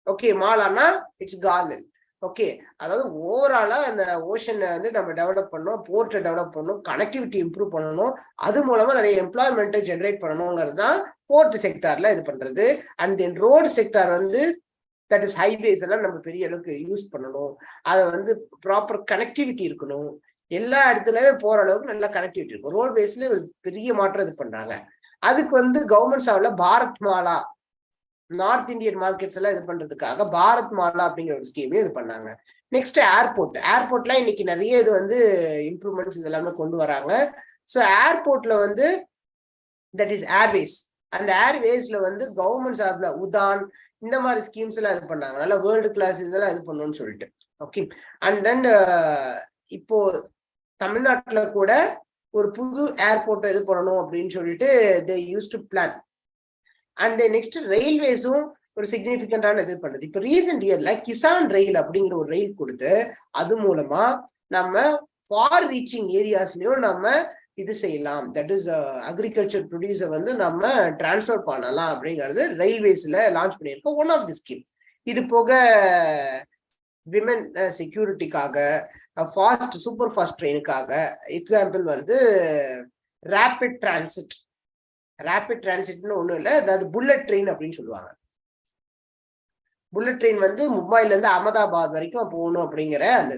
ஓகே, மாலானா இட்ஸ் கார்டன். ஓகே, அதாவது ஓவராலா அந்த ஓஷனை வந்து நம்ம டெவலப் பண்ணணும், போர்ட்டை டெவலப் பண்ணணும், கனெக்டிவிட்டி இம்ப்ரூவ் பண்ணணும், அது மூலமா நிறைய எம்ப்ளாய்மெண்ட்டை ஜென்ரேட் பண்ணணுங்கிறது தான் போர்ட் செக்டார்ல இது பண்றது. அண்ட் தென் ரோடு செக்டார் வந்து தட் இஸ் ஹைவேஸ் எல்லாம் நம்ம பெரிய அளவுக்கு யூஸ் பண்ணணும், அதை வந்து ப்ராப்பர் கனெக்டிவிட்டி இருக்கணும், எல்லா இடத்துலயுமே போற அளவுக்கு நல்லா கனெக்டிவிட்டி இருக்கும். ரோட்வேஸ்ல ஒரு பெரிய மாற்றம் இது பண்றாங்க. அதுக்கு வந்து கவர்மெண்ட் சார்பில் Bharat Mala north Indian markets எல்லாம் இது பண்றதுக்காக பாரத் மாலா அப்படிங்கிற ஒரு ஸ்கீமே இது பண்ணாங்க. நெக்ஸ்ட் ஏர்போர்ட்ல இன்னைக்கு நிறைய இது வந்து இம்ப்ரூவ்மெண்ட்ஸ் இதெல்லாமே கொண்டு வராங்க. ஸோ ஏர்போர்ட்ல வந்து தட் இஸ் ஏர்வேஸ், அந்த ஏர்வேஸ்ல வந்து கவர்மெண்ட் சார்பில் உதான் இந்த மாதிரி ஸ்கீம்ஸ் எல்லாம் இது பண்ணாங்க. நல்லா வேர்ல்டு கிளாஸ் இதெல்லாம் இது பண்ணணும்னு சொல்லிட்டு. ஓகே, அண்ட் தென் இப்போ தமிழ்நாட்டுல கூட ஒரு புது ஏர்போர்ட் இது பண்ணணும் அப்படின்னு சொல்லிட்டு they used to plan. And next ரயில்வேஸும் ஒரு சிக்னிஃபிகண்டான இது பண்ணுது. இப்போ ரீசெண்ட் இயர்ல கிசான் ரயில் அப்படிங்கிற ஒரு ரயில் கொடுத்து அது மூலமா நம்ம ஃபார் ரீச்சிங் ஏரியாஸ்லயும் நம்ம இது செய்யலாம், தட் இஸ் அக்ரிகல்ச்சர் ப்ரொடியூஸை வந்து நம்ம டிரான்ஸ்ஃபர் பண்ணலாம் அப்படிங்கிறது ரயில்வேஸ்ல லான்ச் பண்ணியிருக்கோம். One of the scheme. இது போக விமென் செக்யூரிட்டிக்காக சூப்பர் ஃபாஸ்ட் ட்ரெயினுக்காக எக்ஸாம்பிள் வந்து ரேபிட் டிரான்சிட்னு ஒன்றும் இல்லை, அதாவது புல்லட் ட்ரெயின் அப்படின்னு சொல்லுவாங்க. புல்லட் ட்ரெயின் வந்து மும்பைல இருந்து அகமதாபாத் வரைக்கும் போகணும் அப்படிங்கிற அந்த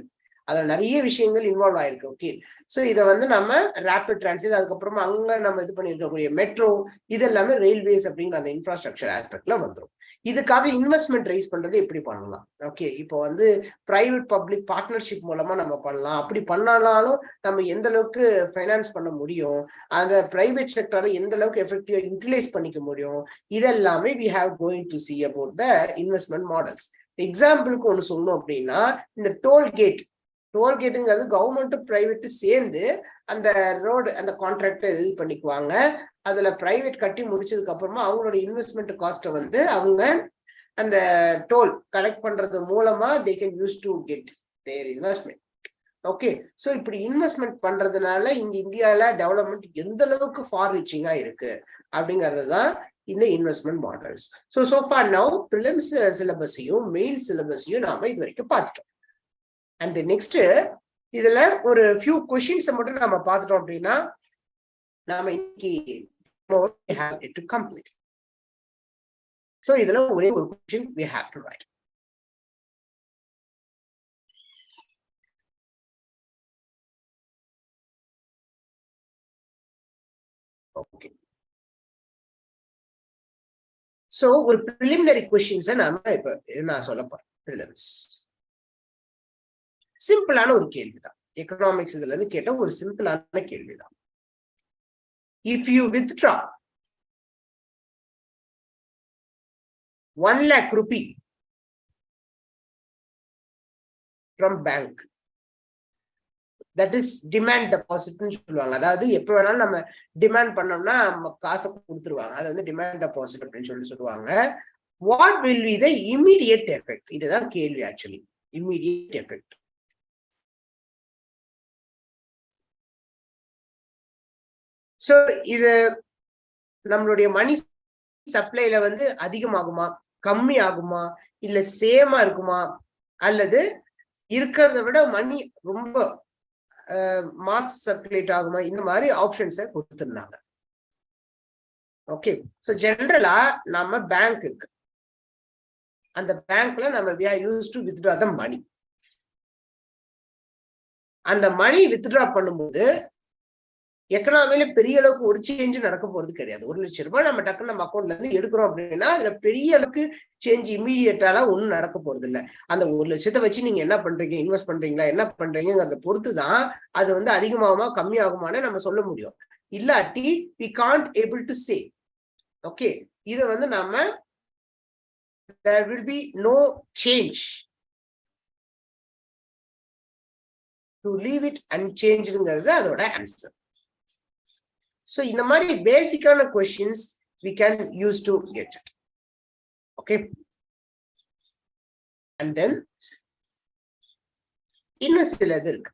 அதுல நிறைய விஷயங்கள் இன்வால்வ் ஆயிருக்கு. ஓகே, சோ இதை வந்து நம்ம ரேபிட் டிரான்சிட், அதுக்கப்புறமா அங்க நம்ம இது பண்ணிருக்கக்கூடிய மெட்ரோ, இது எல்லாமே ரயில்வேஸ் அப்படிங்கிற அந்த இன்ஃப்ராஸ்ட்ரக்சர் ஆஸ்பெக்ட்ல வந்துடும். இதுக்காக இன்வெஸ்ட்மெண்ட் ரைஸ் பண்றது எப்படி பண்ணலாம்? ஓகே, இப்போ வந்து பிரைவேட் பப்ளிக் பார்ட்னர்ஷிப் மூலமா நம்ம பண்ணலாம். அப்படி பண்ணாலும் நம்ம எந்த அளவுக்கு ஃபைனான்ஸ் பண்ண முடியும், அந்த பிரைவேட் செக்டரை எந்த அளவுக்கு எஃபெக்டிவா யூட்டிலைஸ் பண்ணிக்க முடியும், இதெல்லாமே we have going to see about the investment models. எக்ஸாம்பிளுக்கு ஒன்று சொல்லணும் அப்படின்னா, இந்த டோல்கேட்டுங்கிறது கவர்மெண்ட்டும் பிரைவேட்டும் சேர்ந்து அந்த ரோடு அந்த கான்ட்ராக்டை இது பண்ணிக்குவாங்க. அதுல பிரைவேட் கட்டி முடிச்சதுக்கு அப்புறமா அவங்களோட இன்வெஸ்ட்மெண்ட் காஸ்ட்டை வந்து அவங்க அந்த டோல் கலெக்ட் பண்றது மூலமா they can use to get their investment. Okay, so இப்படி இன்வெஸ்ட்மெண்ட் பண்றதுனால இங்க இந்தியால டெவலப்மெண்ட் எந்த அளவுக்கு ஃபார் ரீச்சிங்கா இருக்கு அப்படிங்கிறது தான் இந்த investment models. So for now prelims சிலபஸையும் மெயின் சிலபஸையும் நாம இது வரைக்கும் பார்த்துட்டோம். அண்ட் நெக்ஸ்ட் இதுல ஒரு ஃபியூ கொஸ்டின்ஸ் மட்டும் நம்ம பார்த்துட்டோம் அப்படின்னா நாம இன்னைக்கு have it to complete. So இதுல ஒரே ஒரு question we have to write. Okay, so ஒரு preliminary questions நாம இப்ப நான் சொல்ல போறேன். prelims சிம்பிளான ஒரு கேள்விதான். எக்கனாமிக்ஸ் இதுல இருந்து கேட்ட ஒரு சிம்பிளான கேள்விதான். If you withdraw 1 lakh rupee from bank, that is demand deposit ன்னு சொல்லுவாங்க. அதாவது எப்ப வேணாலும் நம்ம டிமாண்ட் பண்ணோம்னா நம்ம காசை கொடுத்துருவாங்க. அது வந்து டிமாண்ட் டெபாசிட் அப்படின்னு சொல்லுவாங்க. What will be the immediate effect? இதுதான் கேள்வி. Actually immediate effect. சோ இது நம்மளுடைய மணி சப்ளைல வந்து அதிகமாகுமா, கம்மி ஆகுமா, இல்ல சேமா இருக்குமா, அல்லது இருக்கிறத விட மணி ரொம்ப மாஸ் சர்க்குலேட் ஆகுமா, இந்த மாதிரி ஆப்ஷன்ஸை கொடுத்துருந்தாங்க. ஓகே, சோ ஜெனரலா நம்ம பேங்க்குக்கு அந்த பேங்க்ல நம்ம we are used to withdraw the money. அந்த மணி வித்ட்ரா பண்ணும்போது எக்கனாமில பெரிய அளவுக்கு ஒரு சேஞ்ச் நடக்க போறது கிடையாது. 1 லட்சம் ரூபாய் நம்ம டக்குன்னு நம்ம அக்கௌண்ட்ல இருந்து எடுக்கிறோம் அப்படின்னா அதுல பெரிய அளவுக்கு சேஞ்ச் இமீடியட்டால ஒன்றும் நடக்க போறது இல்லை. அந்த 1 லட்சத்தை வச்சு நீங்க என்ன பண்றீங்க, இன்வெஸ்ட் பண்றீங்களா, என்ன பண்றீங்கிறத பொறுத்து தான் அது வந்து அதிகமாகுமா கம்மியாகுமான்னு நம்ம சொல்ல முடியும். இல்லாட்டி we can't able to say. Okay, இது வந்து நாம there will be no change to leave it unchangedங்கிறது அதோட ஆன்சர். So இந்த மாதிரி பேசிக்கான questions we can use to get it. Okay, and then இன்னும் சிலது இருக்கு.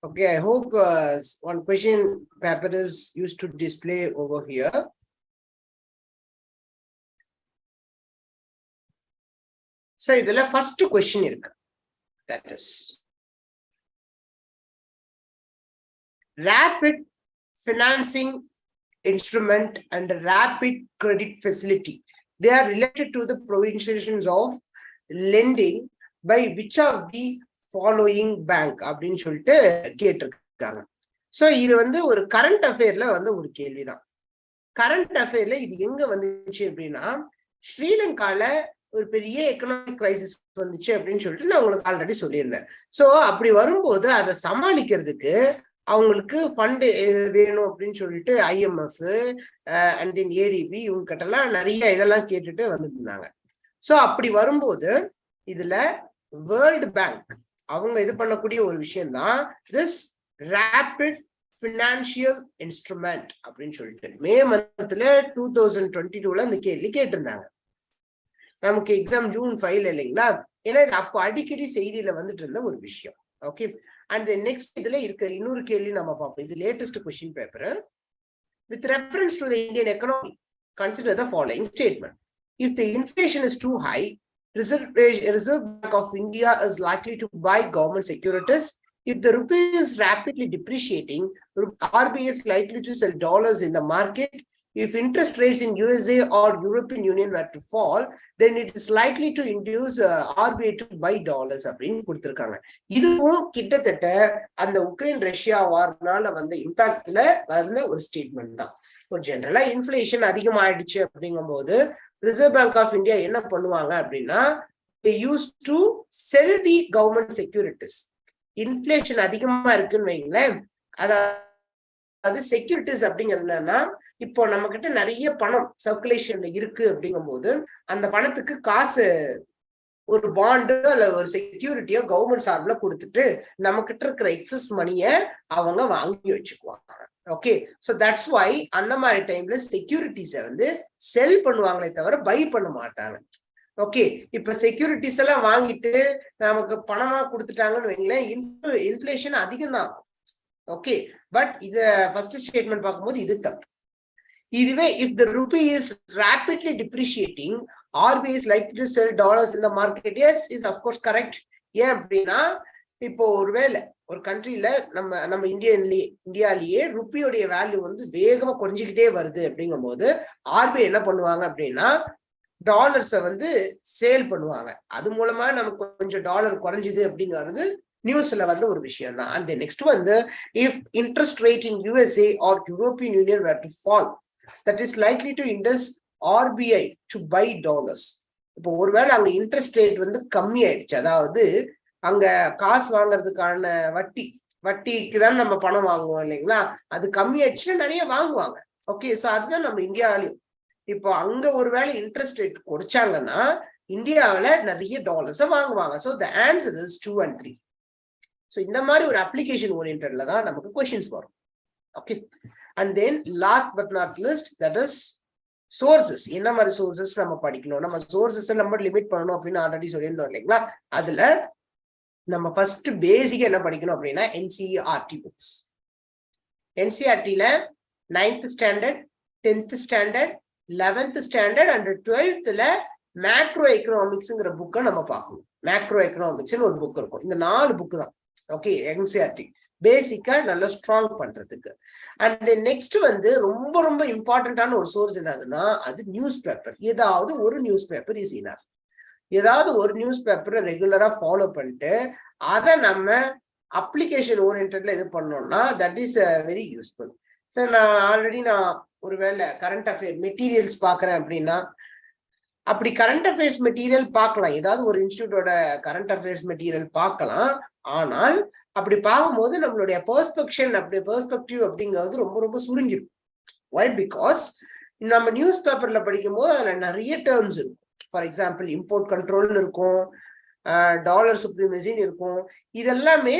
Okay, I hope one question paper is used to display over here. So இதுல first question இருக்கு. That is rapid financing instrument and rapid credit facility. They are related to the provisions of lending by which of the following bank அப்படின்னு சொல்லிட்டு கேட்டிருக்காங்க. So இது வந்து ஒரு current அஃபேர்ல வந்து ஒரு கேள்விதான். கரண்ட் அஃபேர்ல இது எங்க வந்துச்சு அப்படின்னா, ஸ்ரீலங்கால ஒரு பெரிய எக்கனாமிக் கிரைசிஸ் வந்துச்சு அப்படின்னு சொல்லிட்டு நான் உங்களுக்கு ஆல்ரெடி சொல்லியிருந்தேன். ஸோ அப்படி வரும்போது அதை சமாளிக்கிறதுக்கு அவங்களுக்கு ஃபண்டு வேணும் அப்படின்னு சொல்லிட்டு ஐஎம்எஃப் அண்ட் தென் ஏடிபி இவங்க கிட்டலாம் நிறைய இதெல்லாம் கேட்டுட்டு வந்துட்டு இருந்தாங்க. ஸோ அப்படி வரும்போது இதுல வேர்ல்டு பேங்க் அவங்க இது பண்ணக்கூடிய ஒரு விஷயம் தான் திஸ் ரேபிட் ஃபினான்சியல் இன்ஸ்ட்ருமெண்ட் அப்படின்னு சொல்லிட்டு மே மந்த்ல 2022 இந்த கேள்வி கேட்டிருந்தாங்க. நமக்கு எக்ஸாம் ஜூன் 5 இல்லைங்களா? ஏன்னா இது அப்போ அடிக்கடி செய்தியில வந்துட்டு இருந்த ஒரு விஷயம். ஓகே, அண்ட் நெக்ஸ்ட் இதுல இருக்க இன்னொரு கேள்வி நம்ம பார்ப்போம். இது latest question paper. With reference to the Indian economy, consider the following statement. If the inflation is too high, Reserve Bank of India is likely to buy government securities. If the rupee is rapidly depreciating, RBI is likely to sell dollars in the market. If interest rates in USA or European Union were to fall, then it is likely to induce RBI to buy dollars அப்படின்னு கொடுத்திருக்காங்க. இதுவும் கிட்டத்தட்ட அந்த Ukraine Russia வார்னால வந்த இம்பாக்ட்ல வந்த ஒரு statement தான். ஜெனரலா இன்ஃபிளேஷன் அதிகமாயிடுச்சு அப்படிங்கும் போது ரிசர்வ் பேங்க் ஆஃப் இந்தியா என்ன பண்ணுவாங்க அப்படின்னா, they used to sell the government securities. Inflation அதிகமா இருக்குன்னு வைங்களேன், அதாவது செக்யூரிட்டிஸ் அப்படிங்கிறது என்னன்னா, இப்போ நம்ம கிட்ட நிறைய பணம் சர்க்குலேஷன்ல இருக்கு அப்படிங்கும் போது அந்த பணத்துக்கு காசு ஒரு பாண்டு அல்ல ஒரு செக்யூரிட்டியோ கவர்மெண்ட் சார்பில் கொடுத்துட்டு நம்ம கிட்ட இருக்கிற எக்ஸஸ் மணியை அவங்க வாங்கி வச்சுக்குவாங்க. ஓகே, ஸோ தட்ஸ் வை அந்த மாதிரி டைம்ல செக்யூரிட்டிஸை வந்து செல் பண்ணுவாங்களே தவிர பை பண்ண மாட்டாங்க. ஓகே, இப்ப செக்யூரிட்டிஸ் எல்லாம் வாங்கிட்டு நமக்கு பணமா கொடுத்துட்டாங்கன்னு வைங்களேன், இன்ஃபிளேஷன் அதிகம் தான். ஓகே, பட் இத ஃபர்ஸ்ட் ஸ்டேட்மெண்ட் பார்க்கும்போது இது தப்பு. இதுவே if the rupee is rapidly depreciating, RBI is likely to sell dollars in the market. Yes, is of course correct. ஏன் அப்படின்னா, இப்போ ஒருவேளை ஒரு கண்ட்ரில நம்ம இந்தியாலேயே ருப்பியோடைய வேல்யூ வந்து வேகமா குறைஞ்சிக்கிட்டே வருது அப்படிங்கும் போது RBI என்ன பண்ணுவாங்க அப்படின்னா, டாலர்ஸை வந்து சேல் பண்ணுவாங்க. அது மூலமா நமக்கு கொஞ்சம் டாலர் குறைஞ்சுது அப்படிங்கிறது நியூஸ்ல வந்து ஒரு விஷயம் தான். அண்ட் நெக்ஸ்ட் வந்து if interest rate in USA or European Union were to fall, that is likely to induce RBI to buy dollars. இப்போ ஒருவேளை அங்க இன்ட்ரெஸ்ட் ரேட் வந்து கம்மி ஆயிடுச்சு, அதாவது அங்க காசு வாங்குறதுக்கான வட்டிக்கு தான் நம்ம பணம் வாங்குவோம் இல்லைங்களா, அது கம்மி ஆயிடுச்சுன்னா நிறைய வாங்குவாங்க. ஓகே, ஸோ அதுதான் நம்ம இந்தியாவிலையும் இப்போ அங்க ஒருவேளை இன்ட்ரெஸ்ட் ரேட் குறைச்சாங்கன்னா இந்தியாவில நிறைய டாலர்ஸை வாங்குவாங்க. So the answer is 2 and 3. So இந்த மாதிரி ஒரு அப்ளிகேஷன் ஓரியன்டட்ல தான் நமக்கு கொஸ்டின்ஸ் வரும். Okay, and then last but not list, that is sources. என்ன மாதிரி சோர்சஸ் நம்ம படிக்கணும், நம்ம சோர்சஸ் நம்ம லிமிட் பண்ணணும் அப்படின்னு ஆல்ரெடி சொல்லியிருந்தோம் இல்லைங்களா. அதுல நம்ம ஃபர்ஸ்ட் பேசிக்கா என்ன படிக்கணும் அப்படின்னா NCERT புக்ஸ். NCERTல 9th standard, 10th standard, 11th standard and 12th macro எக்கனாமிக்ஸ்ங்கிற புக்கை நம்ம பார்க்கணும். மேக்ரோ எக்கனாமிக்ஸ்னு ஒரு புக் இருக்கும். இந்த 4 புக்கு தான். ஓகே, NCERT பேசிக்கா நல்லா ஸ்ட்ராங் பண்றதுக்கு. அண்ட் தென் நெக்ஸ்ட் வந்து ரொம்ப ரொம்ப இம்பார்ட்டன்டான ஒரு சோர்ஸ் என்னதுன்னா அது நியூஸ் பேப்பர். ஏதாவது ஒரு நியூஸ் பேப்பர் இஸ் இனஃப். ஏதாவது ஒரு நியூஸ் பேப்பரை ரெகுலரா ஃபாலோ பண்ணிட்டு அதை நம்ம அப்ளிகேஷன் ஓரியன்டட்ல இது பண்ணோம்னா that is very useful. Sir நான் ஒருவேளை கரண்ட் அஃபேர் மெட்டீரியல்ஸ் பார்க்குறேன் அப்படின்னா, அப்படி கரண்ட் அஃபேர்ஸ் மெட்டீரியல் பார்க்கலாம், ஏதாவது ஒரு இன்ஸ்டியூட்டோட கரண்ட் அஃபேர்ஸ் மெட்டீரியல் பார்க்கலாம். ஆனால் அப்படி பார்க்கும்போது நம்மளுடைய பெர்ஸ்பெக்டிவ் அப்படிங்கிறது ரொம்ப ரொம்ப சுருங்கிடும். ஒய்? பிகாஸ் நம்ம நியூஸ் பேப்பர்ல படிக்கும் போது அதுல நிறைய டேர்ம்ஸ் இருக்கும். ஃபார் எக்ஸாம்பிள் இம்போர்ட் கண்ட்ரோல்னு இருக்கும், டாலர் சுப்ரீமசின்னு இருக்கும். இதெல்லாமே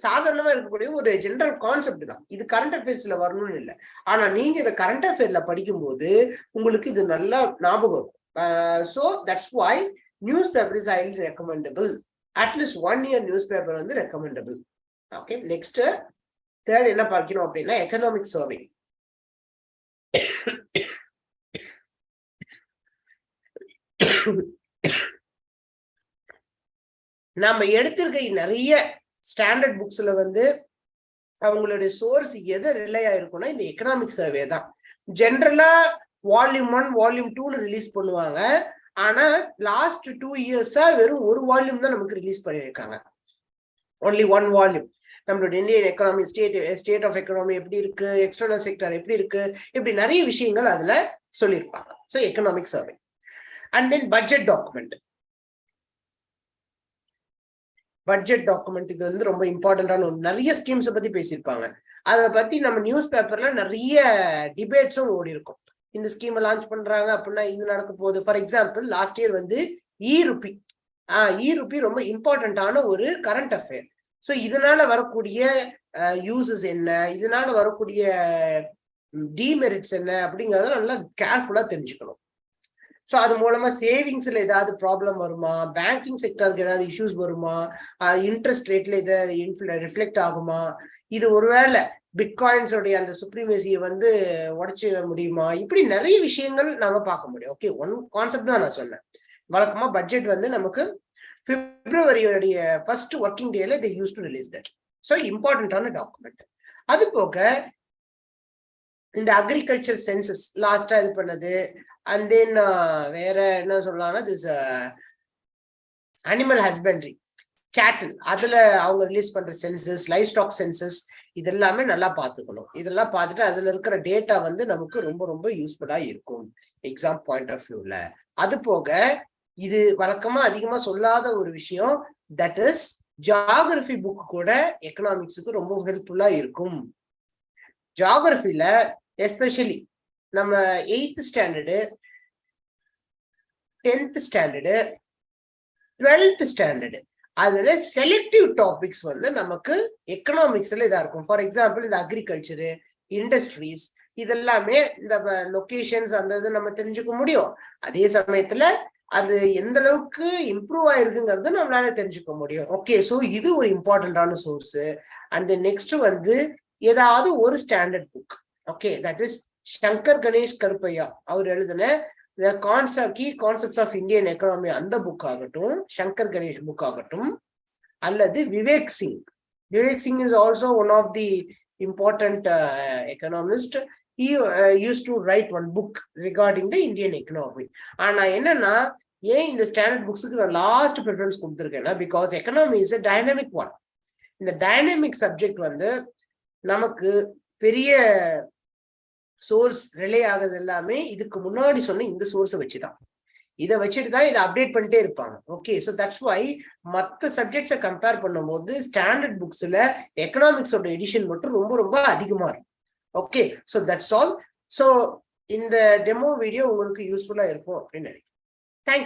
சாதாரணமா இருக்கக்கூடிய ஒரு ஜெனரல் கான்செப்ட் தான். இது கரண்ட் அஃபேர்ஸ்ல வரணும்னு இல்லை. ஆனா நீங்க இதை கரண்ட் அஃபேர்ல படிக்கும்போது உங்களுக்கு இது நல்லா ஞாபகம் இருக்கும். So that's why newspaper is highly recommendable. At least 1 year newspaper வந்து recommendable. ஓகே, நெக்ஸ்ட் தேர்ட் என்ன பார்க்கணும் அப்படின்னா எக்கனாமிக் சர்வே. நம்ம எடுத்திருக்க நிறைய ஸ்டாண்டர்ட் புக்ஸ்ல வந்து அவங்களுடைய சோர்ஸ் எதை ரிலே ஆயிருக்கும்னா இந்த எக்கனாமிக் சர்வே தான். ஜென்ரலா வால்யூம் 1 வால்யூம் 2ன்னு ரிலீஸ் பண்ணுவாங்க. ஆனா லாஸ்ட் 2 இயர்ஸா வெறும் ஒரு வால்யூம் தான் நமக்கு ரிலீஸ் பண்ணியிருக்காங்க. Only 1 volume. நம்மளுடைய Indian economy, state of economy எப்படி இருக்கு, எக்ஸ்டர்னல் செக்டர் எப்படி இருக்கு, இப்படி நிறைய விஷயங்கள் அதுல சொல்லியிருப்பாங்க. So economic survey. And then budget document. Budget document இது வந்து ரொம்ப இம்பார்ட்டன்டான ஒன்று. நிறைய ஸ்கீம்ஸை பத்தி பேசியிருப்பாங்க. அதை பத்தி நம்ம நியூஸ் பேப்பர்ல நிறைய டிபேட்ஸும் ஓடி இருக்கும். இந்த ஸ்கீமை லான்ச் பண்றாங்க அப்படின்னா இது நடக்க போகுது. ஃபார் எக்ஸாம்பிள் லாஸ்ட் இயர் வந்து இ-ரூபி ரொம்ப இம்பார்ட்டன்டான ஒரு கரண்ட் அஃபேர். ஸோ இதனால வரக்கூடிய யூசஸ் என்ன, இதனால வரக்கூடிய டிமெரிட்ஸ் என்ன அப்படிங்கறத நல்லா கேர்ஃபுல்லா தெரிஞ்சுக்கணும். ஸோ அது மூலமா சேவிங்ஸ்ல ஏதாவது ப்ராப்ளம் வருமா, பேங்கிங் செக்டருக்கு ஏதாவது இஷ்யூஸ் வருமா, இன்ட்ரெஸ்ட் ரேட்ல ஏதாவது ரிஃப்ளெக்ட் ஆகுமா, இது ஒருவேளை பிட்காயின்ஸோடைய அந்த சுப்ரீமேசியை வந்து உடைச்சிட முடியுமா, இப்படி நிறைய விஷயங்கள் நம்ம பார்க்க முடியும். ஓகே, ஒன் கான்செப்ட் தான் நான் சொன்னேன். வழக்கமா பட்ஜெட் வந்து நமக்கு பிப்ரவரியோடைய ஃபர்ஸ்ட் ஒர்க்கிங் டேல they used to release that. So இம்பார்ட்டன்டான டாக்குமெண்ட். அது போக இந்த அக்ரிகல்ச்சர் சென்சஸ் லாஸ்டா இது பண்ணது. அண்ட் தென் வேற என்ன சொல்லலாம்னா திஸ் அனிமல் ஹஸ்பண்ட்ரி, கேட்டில், அதுல அவங்க ரிலீஸ் பண்ற சென்சஸ், லைஃப் ஸ்டாக் சென்சஸ், இதெல்லாமே நல்லா பார்த்துக்கணும். இதெல்லாம் பார்த்துட்டு அதுல இருக்கிற டேட்டா வந்து நமக்கு ரொம்ப ரொம்ப யூஸ்ஃபுல்லா இருக்கும் எக்ஸாம் பாயிண்ட் ஆஃப் வியூல. அது போக இது வழக்கமா அதிகமா சொல்லாத ஒரு விஷயம், தட் இஸ் ஜியாகிரபி புக் கூட எக்கனாமிக்ஸுக்கு ரொம்ப ஹெல்ப்ஃபுல்லா இருக்கும். ஜியாகிரபில எஸ்பெஷலி நம்ம 8th standard, 10th standard, 12th standard, அதுல செலக்டிவ் டாபிக்ஸ் வந்து நமக்கு எக்கனாமிக்ஸ்ல இதா இருக்கும். ஃபார் எக்ஸாம்பிள் இந்த அக்ரிகல்ச்சரு, இண்டஸ்ட்ரீஸ், இதெல்லாமே இந்த லொகேஷன்ஸ் அந்த இது நம்ம தெரிஞ்சுக்க முடியும். அதே சமயத்துல அது எந்த அளவுக்கு இம்ப்ரூவ் ஆயிருக்குங்கிறது நம்மளால தெரிஞ்சுக்க முடியும். ஓகே, ஸோ இது ஒரு இம்பார்ட்டன்டான சோர்ஸ். அண்ட் நெக்ஸ்ட் வந்து ஏதாவது ஒரு standard book, okay, that is Shankar Ganesh Karuppaiah அவர் எழுதின key concepts of Indian economy, அந்த புக் ஆகட்டும், சங்கர் கணேஷ் புக் ஆகட்டும், அல்லது Vivek Singh. Vivek Singh is also one of the important economist. He used to write one book regarding the Indian economy. ஆனா என்னன்னா, ஏன் இந்த ஸ்டாண்டர்ட் புக்ஸுக்கு நான் லாஸ்ட் ப்ரிஃபரன்ஸ் கொடுத்துருக்கேன்னா, because economy is a dynamic one. இந்த டைனமிக் சப்ஜெக்ட் வந்து நமக்கு பெரிய சோர்ஸ் ரிலே ஆகுது எல்லாமே இதுக்கு முன்னாடி சொன்ன இந்த சோர்ஸை வச்சுதான். இதை வச்சுட்டு தான் இதை அப்டேட் பண்ணிட்டே இருப்பாங்க. ஓகே, ஸோ தட்ஸ் வை மற்ற சப்ஜெக்ட்ஸை கம்பேர் பண்ணும்போது ஸ்டாண்டர்ட் புக்ஸ்ல எக்கனாமிக்ஸோட எடிஷன் மட்டும் ரொம்ப ரொம்ப அதிகமா இருக்கும். Okay, so that's all. So இந்த டெமோ வீடியோ உங்களுக்கு யூஸ்ஃபுல்லா இருக்கும் அப்படின்னு நினைக்கிறேன்.